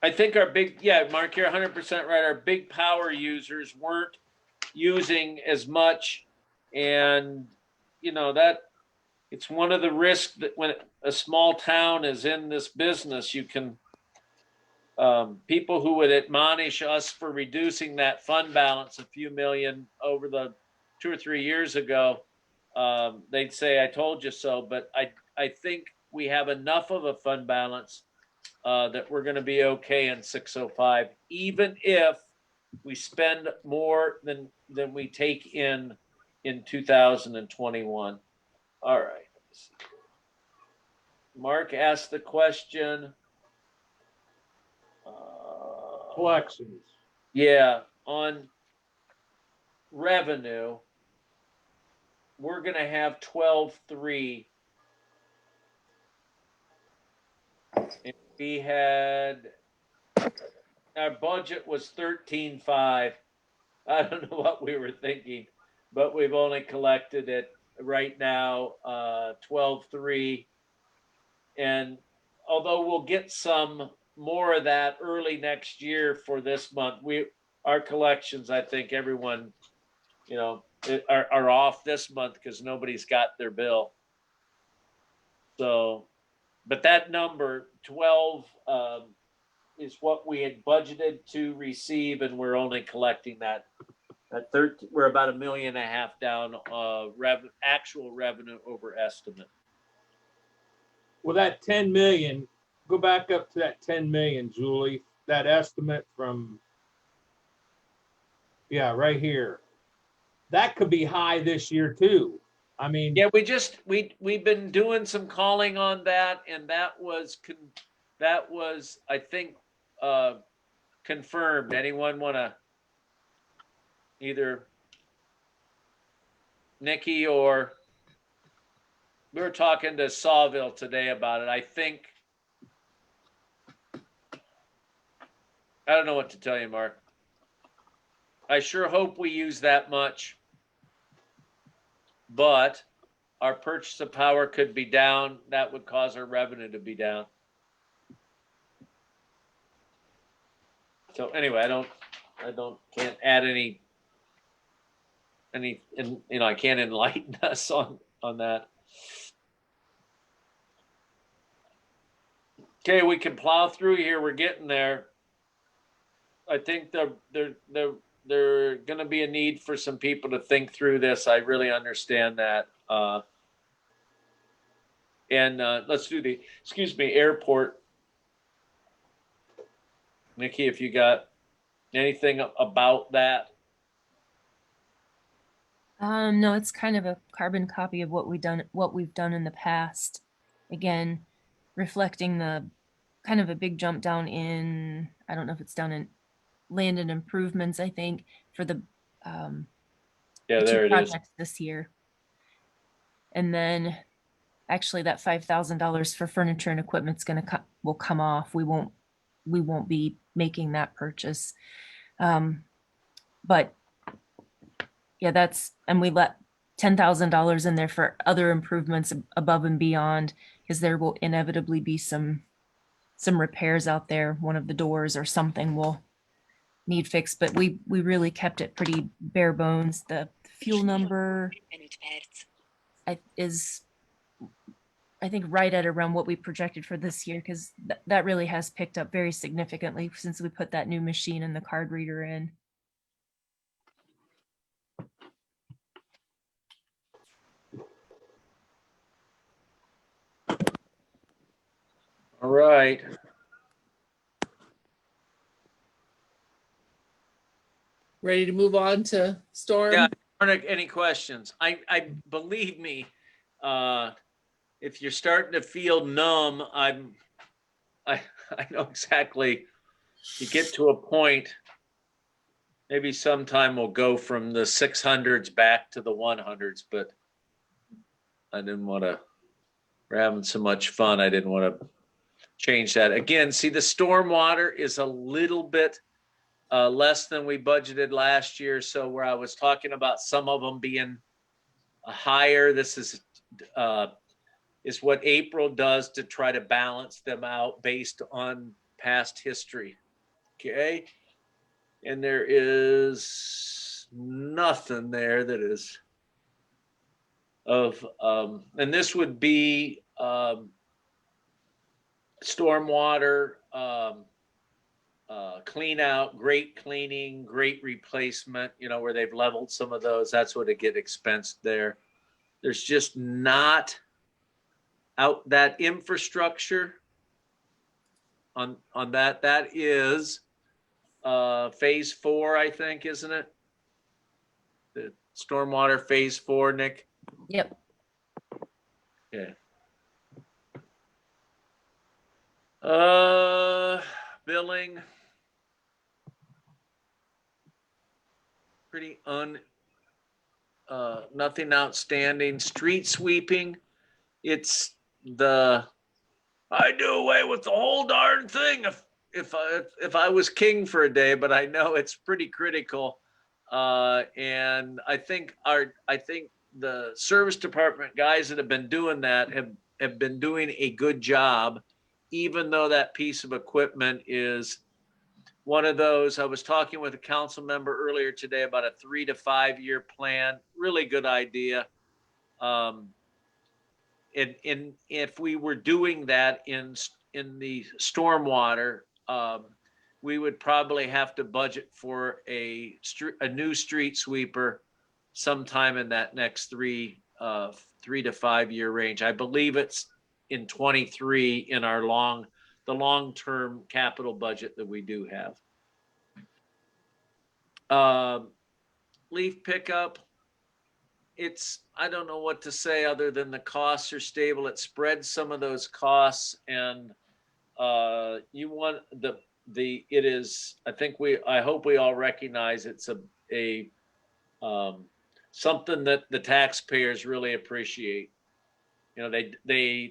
I think Mark, you're 100% right. Our big power users weren't using as much. And, that it's one of the risks that when a small town is in this business, you can, people who would admonish us for reducing that fund balance a few million over the 2 or 3 years ago, they'd say, I told you so. But I think we have enough of a fund balance that we're going to be okay in 605, even if we spend more than we take in 2021. All right. Mark asked the question. collections. Yeah, on revenue, we're going to have 12.3. And we had, our budget was 13.5. I don't know what we were thinking, but we've only collected it right now, 12.3. And although we'll get some more of that early next year for this month, our collections, I think everyone, are off this month because nobody's got their bill. So, but that number 12 is what we had budgeted to receive, and we're only collecting that. At 13, we're about $1.5 million down actual revenue over estimate. Well, that 10 million, go back up to that 10 million, Julie, that estimate from, right here. That could be high this year too. I mean, Yeah, we've been doing some calling on that, and that was I think confirmed. Anyone want to either Nikki or we were talking to Sawville today about it. I think I don't know what to tell you, Mark. I sure hope we use that much, but our purchase of power could be down. That would cause our revenue to be down. So anyway, can't add any, I can't enlighten us on that. Okay, we can plow through here. We're getting there. I think there's going to be a need for some people to think through this. I really understand that. And let's do the, airport. Nikki, if you got anything about that. No, it's kind of a carbon copy of what we've done in the past. Again, reflecting the kind of a big jump down in, I don't know if it's down in land and improvements, I think, for the Yeah, two there it is. projects this year. And then actually that $5,000 for furniture and equipment's will come off. We won't be making that purchase. But yeah, and we let $10,000 in there for other improvements above and beyond, because there will inevitably be some repairs out there. One of the doors or something will need fixed, but we really kept it pretty bare bones. The fuel number is, I think, right at around what we projected for this year, because that really has picked up very significantly since we put that new machine and the card reader in. All right. Ready to move on to storm? Yeah. Any questions? I believe me. If you're starting to feel numb, I know exactly. You get to a point. Maybe sometime we'll go from the 600s back to the 100s, but I didn't want to. We're having so much fun. I didn't want to change that again. See, the stormwater is a little bit less than we budgeted last year. So where I was talking about some of them being higher, this is what April does to try to balance them out based on past history. Okay. And there is nothing there that is of, and this would be stormwater, clean out, great cleaning, great replacement, where they've leveled some of those. That's what it get expensed there. There's just not out that infrastructure on that. That is phase 4, I think, isn't it? The stormwater phase 4, Nick? Yep. Okay. Billing. Pretty nothing outstanding. Street sweeping. It's I do away with the whole darn thing if I was king for a day, but I know it's pretty critical. And I think the service department guys that have been doing that have been doing a good job, even though that piece of equipment is one of those. I was talking with a council member earlier today about a 3 to 5 year plan. Really good idea. And if we were doing that in the stormwater, we would probably have to budget for a new street sweeper sometime in that next 3 to 5 year range. I believe it's in 23 in our the long-term capital budget that we do have. Leaf pickup. I don't know what to say other than the costs are stable. It spreads some of those costs, and you want it is, I hope we all recognize it's a something that the taxpayers really appreciate. They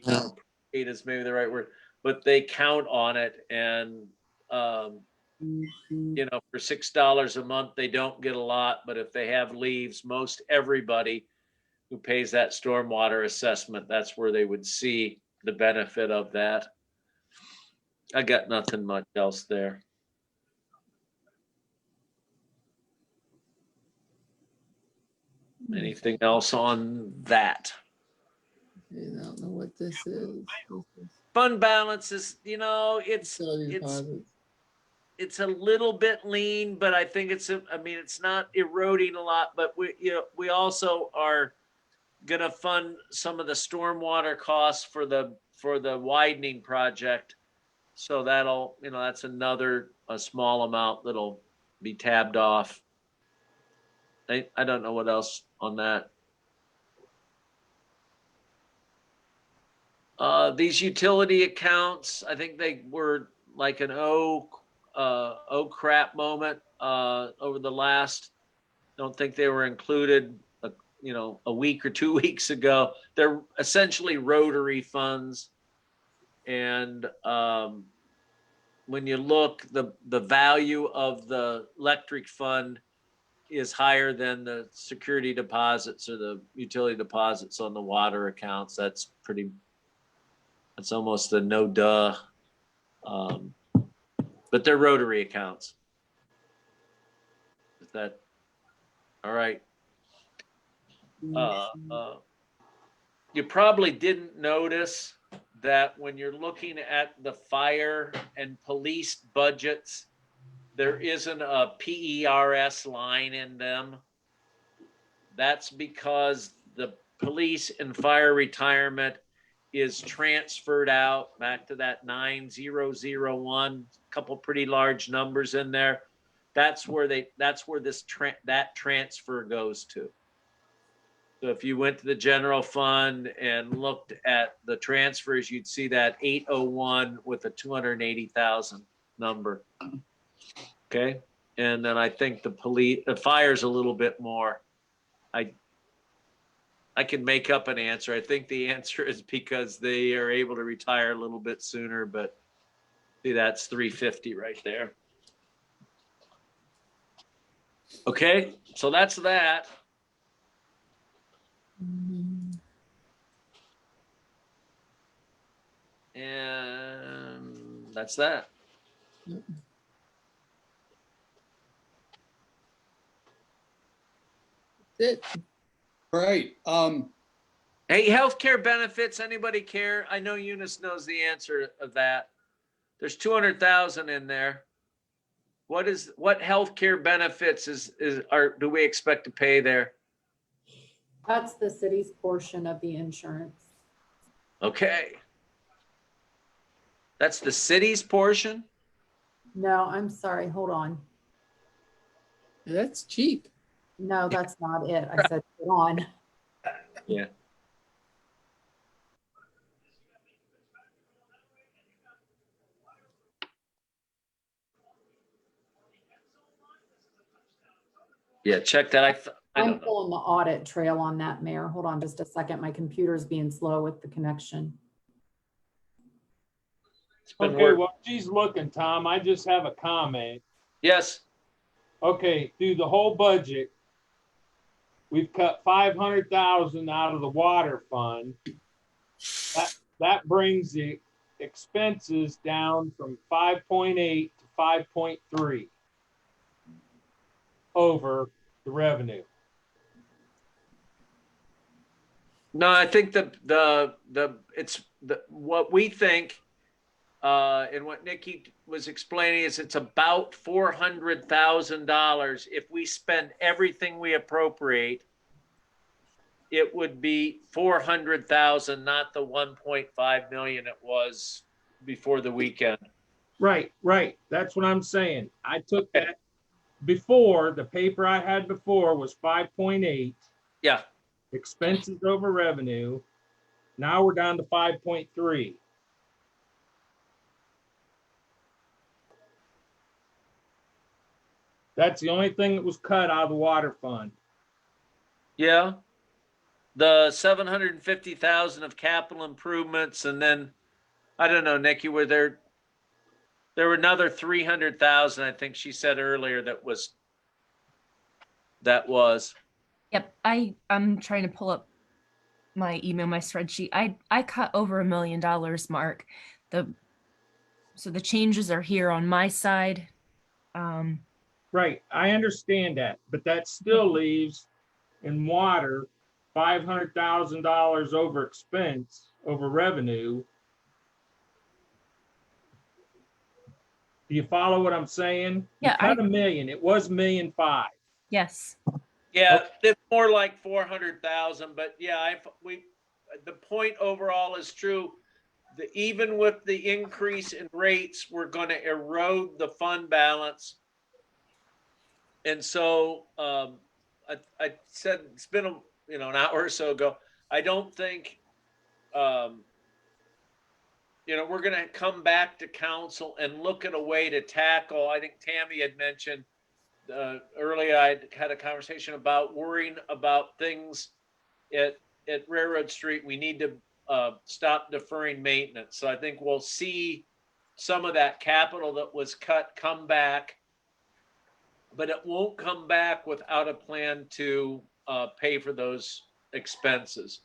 appreciate is maybe the right word, but they count on it. And for $6 a month, they don't get a lot, but if they have leaves, most everybody who pays that stormwater assessment, that's where they would see the benefit of that. I got nothing much else there. Anything else on that? I don't know what this is. Fund balance is, it's a little bit lean, but I think it's not eroding a lot, but we also are going to fund some of the stormwater costs for the widening project. So that's a small amount that'll be tabbed off. I don't know what else on that. These utility accounts, I think they were like an oh crap moment over the last, don't think they were included a week or 2 weeks ago. They're essentially rotary funds. And when you look, the value of the electric fund is higher than the security deposits or the utility deposits on the water accounts. That's almost a no duh. But they're rotary accounts. Is that all right? You probably didn't notice that when you're looking at the fire and police budgets, there isn't a PERS line in them. That's because the police and fire retirement is transferred out back to that 9001, couple pretty large numbers in there. That's where that transfer goes to. So if you went to the general fund and looked at the transfers, you'd see that 801 with a 280,000 number. Okay. And then I think the fire's a little bit more. I can make up an answer. I think the answer is because they are able to retire a little bit sooner, but see, that's 350 right there. Okay, so that's that. And that's that. It, All right. Hey, healthcare benefits, anybody care? I know Eunice knows the answer of that. There's 200,000 in there. What healthcare benefits do we expect to pay there? That's the city's portion of the insurance. Okay. That's the city's portion? No, I'm sorry, hold on. that's cheap. No, that's not it. I said, hold on. Yeah. Yeah, check that. I I'm don't know. pulling the audit trail on that, Mayor. Hold on just a second. My computer's being slow with the connection. It's been Okay, work. well, she's looking, Tom. I just have a comment. Yes. Okay, through the whole budget, we've cut 500,000 out of the water fund. That brings the expenses down from 5.8 to 5.3 over the revenue. No, I think what we think, and what Nikki was explaining is it's about $400,000. If we spend everything we appropriate, it would be 400,000, not the 1.5 million it was before the weekend. Right. That's what I'm saying. I took that before, the paper I had before was 5.8. Yeah. Expenses over revenue. Now we're down to 5.3. That's the only thing that was cut out of the water fund. Yeah. The 750,000 of capital improvements, and then I don't know, Nikki, were there were another 300,000, I think she said earlier that was. Yep, I'm trying to pull up my email, my spreadsheet. I cut over $1 million, Mark. So the changes are here on my side. Right, I understand that, but that still leaves in water $500,000 over expense over revenue. Do you follow what I'm saying? Yeah, You cut $1 million. It was $1.5 million. Yes. Yeah, it's more like 400,000, but yeah, the point overall is true. Even with the increase in rates, we're going to erode the fund balance. And so I said it's been an hour or so ago. I don't think we're going to come back to council and look at a way to tackle. I think Tammy had mentioned earlier. I had a conversation about worrying about things at Railroad Street. We need to stop deferring maintenance. So I think we'll see some of that capital that was cut come back, but it won't come back without a plan to pay for those expenses.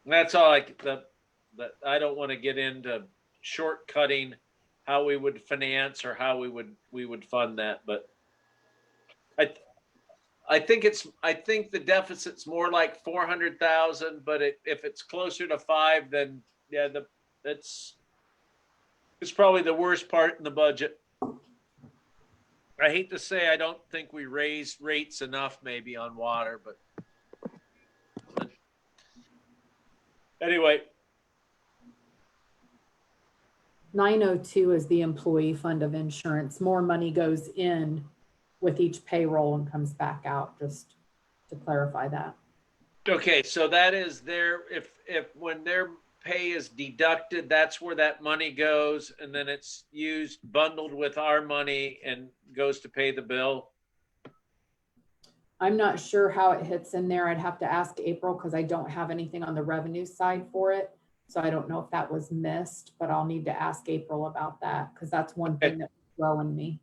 And that's all I don't want to get into shortcutting how we would finance or how we would fund that, but I think the deficit's more like 400,000, but if it's closer to 5, then yeah, it's probably the worst part in the budget. I hate to say I don't think we raised rates enough maybe on water, but anyway. 902 is the employee fund of insurance. More money goes in with each payroll and comes back out, just to clarify that. Okay, so that is if when their pay is deducted, that's where that money goes, and then it's used bundled with our money and goes to pay the bill. I'm not sure how it hits in there. I'd have to ask April because I don't have anything on the revenue side for it. So I don't know if that was missed, but I'll need to ask April about that because that's one thing that throwing me.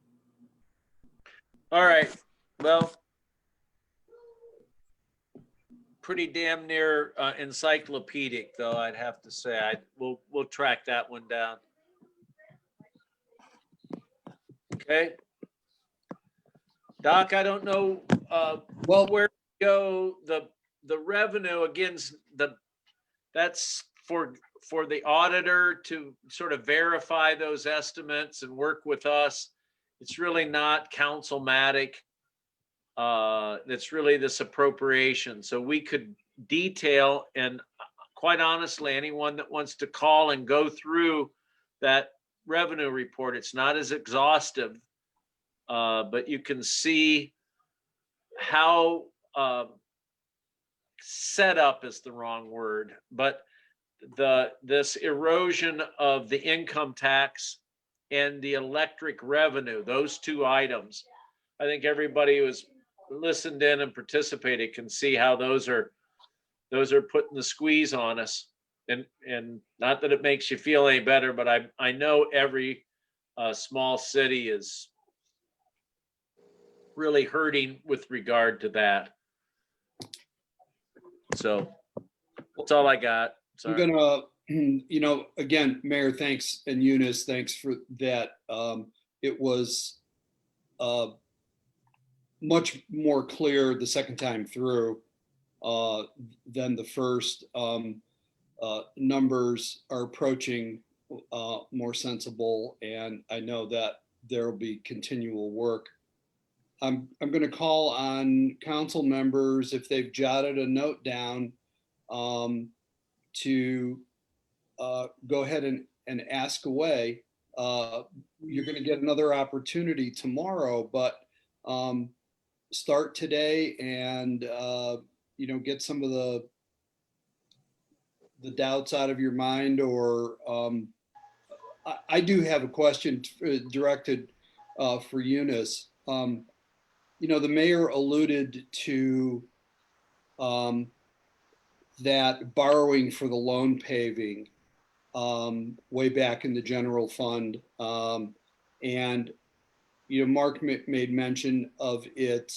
All right, well, pretty damn near encyclopedic, though, I'd have to say. We'll track that one down. Okay. Doc, I don't know Well, where to go. The revenue against that's for the auditor to sort of verify those estimates and work with us. It's really not councilmatic. It's really this appropriation. So we could detail, and quite honestly, anyone that wants to call and go through that revenue report, it's not as exhaustive, but you can see how set up is the wrong word, but this erosion of the income tax and the electric revenue, those two items, I think everybody who's listened in and participated can see how those are putting the squeeze on us. And not that it makes you feel any better, but I know every small city is really hurting with regard to that. So that's all I got. Sorry. I'm gonna, again, Mayor, thanks, and Eunice, thanks for that. It was much more clear the second time through than the first. Numbers are approaching more sensible, and I know that there will be continual work. I'm going to call on council members, if they've jotted a note down, to go ahead and ask away. You're going to get another opportunity tomorrow, but start today and get some of the doubts out of your mind. Or I do have a question directed for Eunice. The mayor alluded to that borrowing for the loan paving way back in the general fund. And, Mark made mention of it.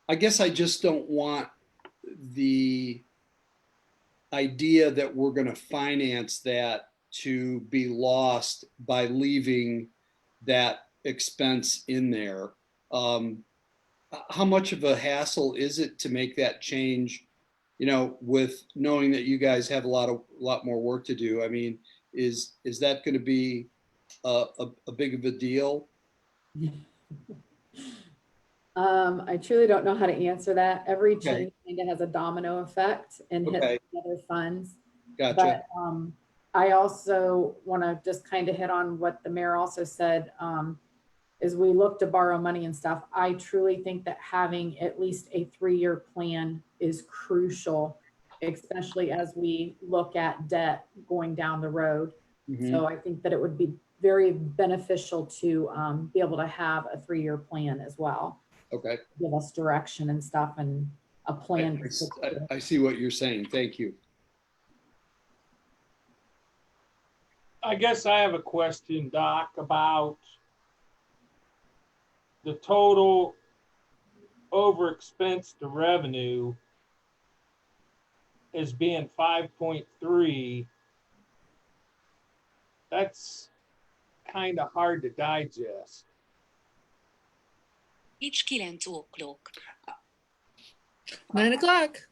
I guess I just don't want the idea that we're going to finance that to be lost by leaving that expense in there. How much of a hassle is it to make that change, with knowing that you guys have a lot more work to do? I mean, is that going to be a big of a deal? I truly don't know how to answer that. Every Okay. change kind of has a domino effect and hits Okay. the other funds. Gotcha. But I also want to just kind of hit on what the mayor also said. As we look to borrow money and stuff, I truly think that having at least a 3-year plan is crucial, especially as we look at debt going down the road. Mhm. So I think that it would be very beneficial to be able to have a 3-year plan as well. Okay. Give us direction and stuff and a plan. I see what you're saying. Thank you. I guess I have a question, Doc, about the total over expense to revenue as being 5.3. That's kind of hard to digest. Hiç 9 o'clock. 9 o'clock.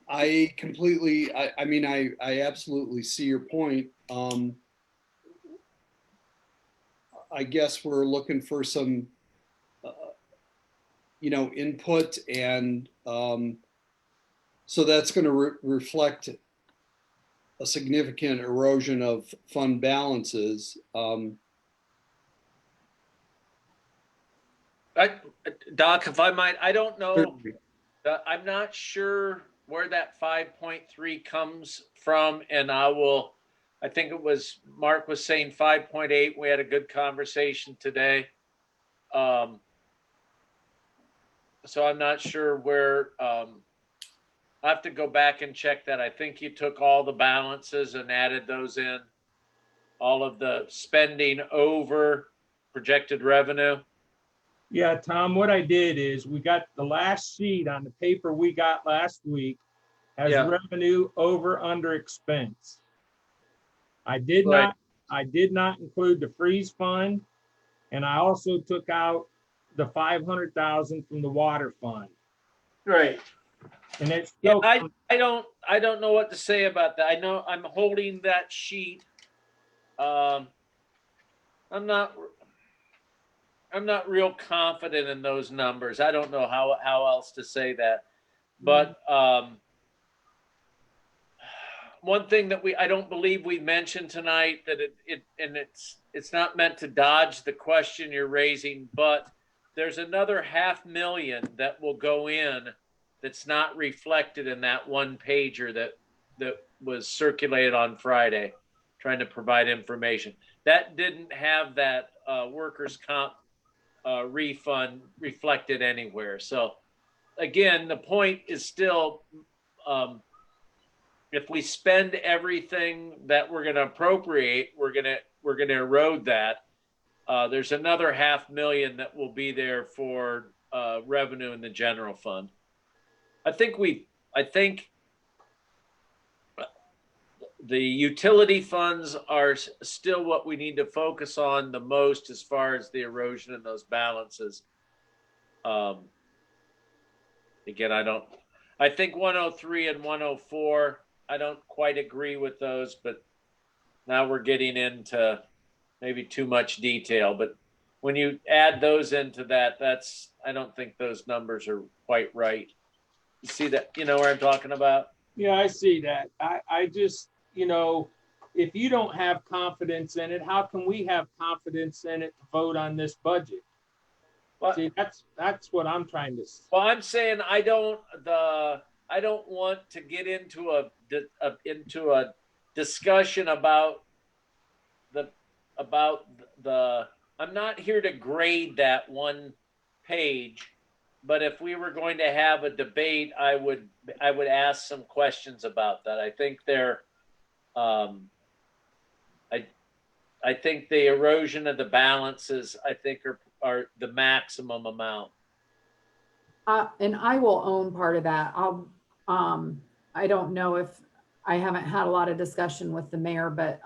I completely, I mean, I absolutely see your point. I guess we're looking for some, input, and so that's going to reflect a significant erosion of fund balances. Doc, if I might, I don't know. Certainly. I'm not sure where that 5.3 comes from, and I think it was, Mark was saying 5.8. We had a good conversation today. So I'm not sure where, I have to go back and check that. I think you took all the balances and added those in. all of the spending over projected revenue? Yeah, Tom, what I did is we got the last sheet on the paper we got last week has Yeah. revenue over under expense. I Right. did not include the freeze fund, and I also took out the 500,000 from the water fund. Right. And it's Yeah, still, I don't know what to say about that. I know I'm holding that sheet. I'm not real confident in those numbers. I don't know how else to say that. But one thing that I don't believe we mentioned tonight, that it's not meant to dodge the question you're raising, but there's another 500,000 that will go in that's not reflected in that one pager that was circulated on Friday, trying to provide information. That didn't have that workers' comp refund reflected anywhere. So again, the point is still, if we spend everything that we're going to appropriate, we're going to erode that. There's another 500,000 that will be there for revenue in the general fund. I think the utility funds are still what we need to focus on the most as far as the erosion in those balances. Again, I think 103 and 104, I don't quite agree with those, but now we're getting into maybe too much detail. But when you add those into that, I don't think those numbers are quite right. You see that, you know where I'm talking about? yeah, I see that. I just, if you don't have confidence in it, how can we have confidence in it to vote on this budget? Well, See, that's what I'm trying to. Well, I'm saying I don't want to get into a discussion about the I'm not here to grade that one page, but if we were going to have a debate, I would ask some questions about that. I think I think the erosion of the balances, I think are the maximum amount. And I will own part of that. I don't know if I haven't had a lot of discussion with the mayor, but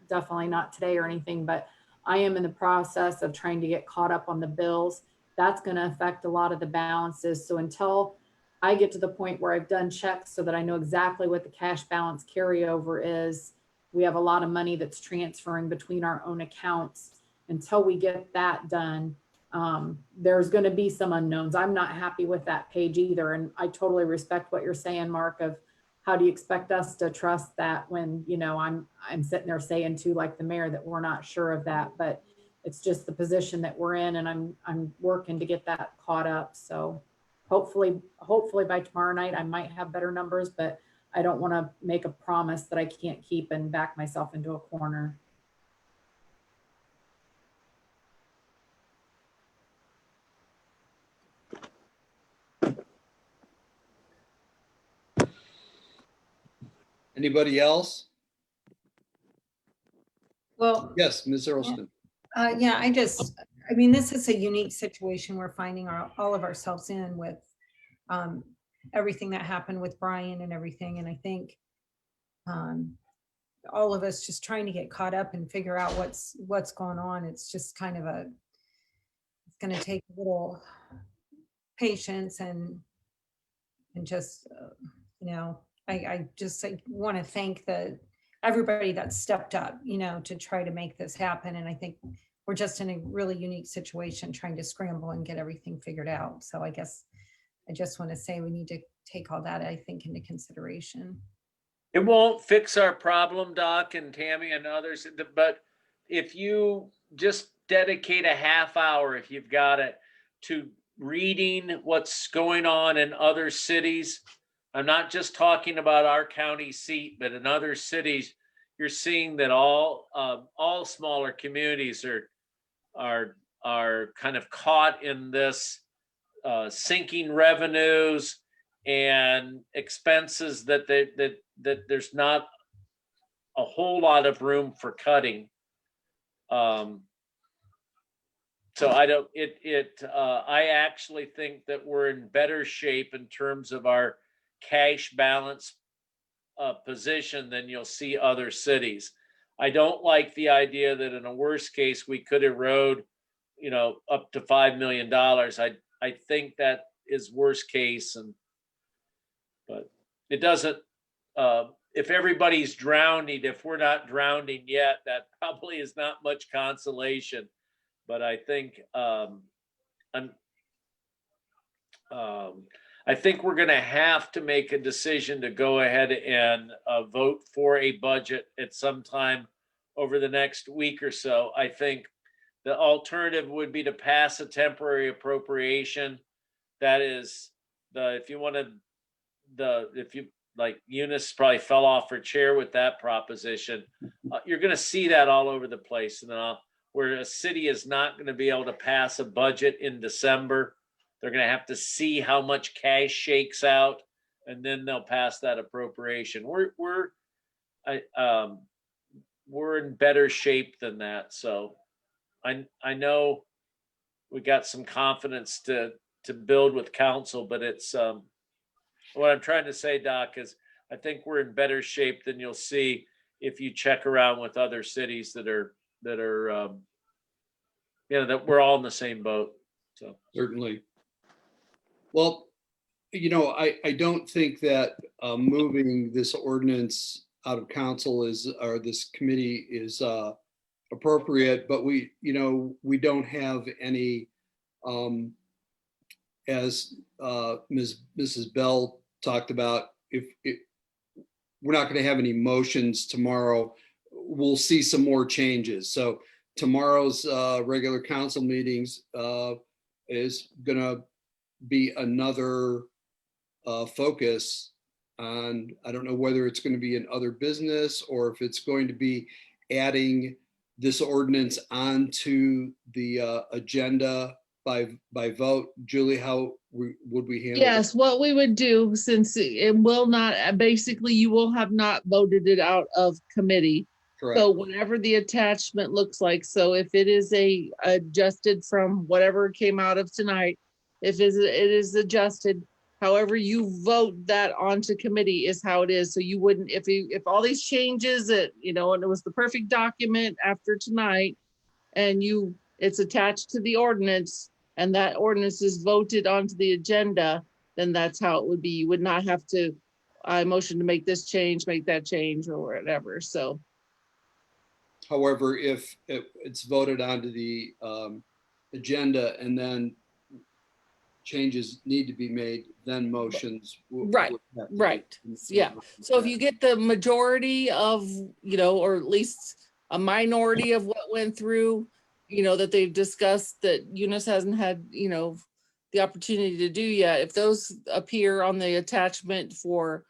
definitely not today or anything, but I am in the process of trying to get caught up on the bills. That's going to affect a lot of the balances. So until I get to the point where I've done checks so that I know exactly what the cash balance carryover is, we have a lot of money that's transferring between our own accounts. Until we get that done, there's going to be some unknowns. I'm not happy with that page either. And I totally respect what you're saying, Mark, of how do you expect us to trust that when, I'm sitting there saying too, like the mayor, that we're not sure of that, but it's just the position that we're in, and I'm working to get that caught up. So hopefully by tomorrow night, I might have better numbers, but I don't want to make a promise that I can't keep and back myself into a corner. Anybody else? Well, Yes, Ms. Earlston. yeah, I mean, this is a unique situation we're finding all of ourselves in with everything that happened with Brian and everything. And I think all of us just trying to get caught up and figure out what's going on. It's just kind of it's going to take a little patience and just, I just want to thank everybody that stepped up, to try to make this happen. And I think we're just in a really unique situation trying to scramble and get everything figured out. So I guess I just want to say we need to take all that, I think, into consideration. It won't fix our problem, Doc and Tammy and others, but if you just dedicate a half hour, if you've got it, to reading what's going on in other cities. I'm not just talking about our county seat, but in other cities, you're seeing that all smaller communities are kind of caught in this sinking revenues and expenses that there's not a whole lot of room for cutting. So I actually think that we're in better shape in terms of our cash balance position than you'll see other cities. I don't like the idea that in a worst case, we could erode, up to $5 million. I think that is worst case, but it doesn't, if everybody's drowning, if we're not drowning yet, that probably is not much consolation. But I think I think we're going to have to make a decision to go ahead and vote for a budget at some time over the next week or so. I think the alternative would be to pass a temporary appropriation. That is if you like Eunice probably fell off her chair with that proposition. You're going to see that all over the place, and where a city is not going to be able to pass a budget in December. They're going to have to see how much cash shakes out, and then they'll pass that appropriation. We're in better shape than that. So I know we got some confidence to build with council, but it's what I'm trying to say, Doc, is I think we're in better shape than you'll see if you check around with other cities that we're all in the same boat. So Certainly. Well, I don't think that moving this ordinance out of council or this committee is appropriate, but we don't have any, as Mrs. Bell talked about, if we're not going to have any motions tomorrow, we'll see some more changes. So tomorrow's regular council meetings is going to be another focus on, I don't know whether it's going to be in other business or if it's going to be adding this ordinance onto the agenda by vote. Julie, how would we handle Yes, what we would do, since it will not, basically you will have not voted it out of committee. Correct. So whatever the attachment looks like, so if it is adjusted from whatever came out of tonight, if it is adjusted, however you vote that onto committee is how it is. So you wouldn't, if all these changes that, and it was the perfect document after tonight, and it's attached to the ordinance, and that ordinance is voted onto the agenda, then that's how it would be. You would not have to, I motion to make this change, make that change, or whatever. So. However, if it's voted onto the agenda and then changes need to be made, then motions. Right. Yeah. So if you get the majority of, or at least a minority of what went through, that they've discussed that Eunice hasn't had, the opportunity to do yet, if those appear on the attachment for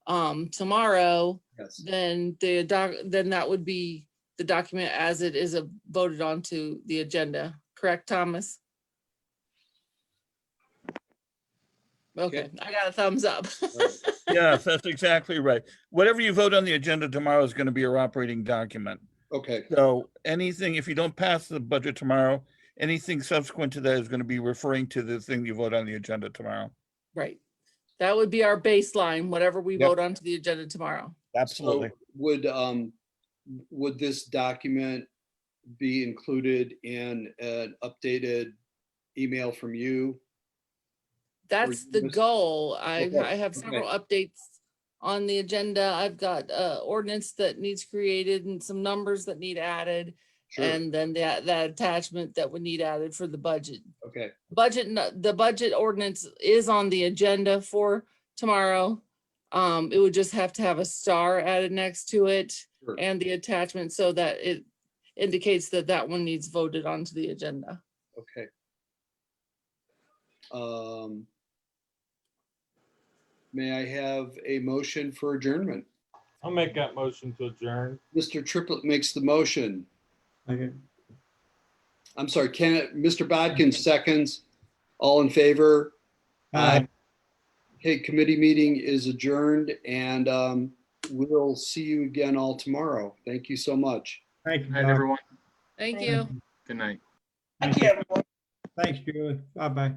tomorrow, Yes. then then that would be the document as it is voted onto the agenda. Correct, Thomas? Okay, I got a thumbs up. Yes, that's exactly right. Whatever you vote on the agenda tomorrow is going to be your operating document. Okay. So anything, if you don't pass the budget tomorrow, anything subsequent to that is going to be referring to the thing you vote on the agenda tomorrow. Right. That would be our baseline, whatever we Yep. vote onto the agenda tomorrow. Absolutely. So would this document be included in an updated email from you? That's the goal. I Okay, have several updates on the agenda. I've got ordinance that needs created and some numbers that need added. Sure. And then that attachment that would need added for the budget. Okay. The budget ordinance is on the agenda for tomorrow. It would just have to have a star added next to it. Sure. And the attachment so that it indicates that one needs voted onto the agenda. Okay. May I have a motion for adjournment? I'll make that motion to adjourn. Mr. Triplett makes the motion. Okay. I'm sorry, Mr. Bodkin seconds. All in favor? Aye. Okay, committee meeting is adjourned, and we'll see you again all tomorrow. Thank you so much. Thank you, Good night, Doc. everyone. Thank Thank you. Good night. Thank you, everyone. Thanks, Julie. Bye-bye.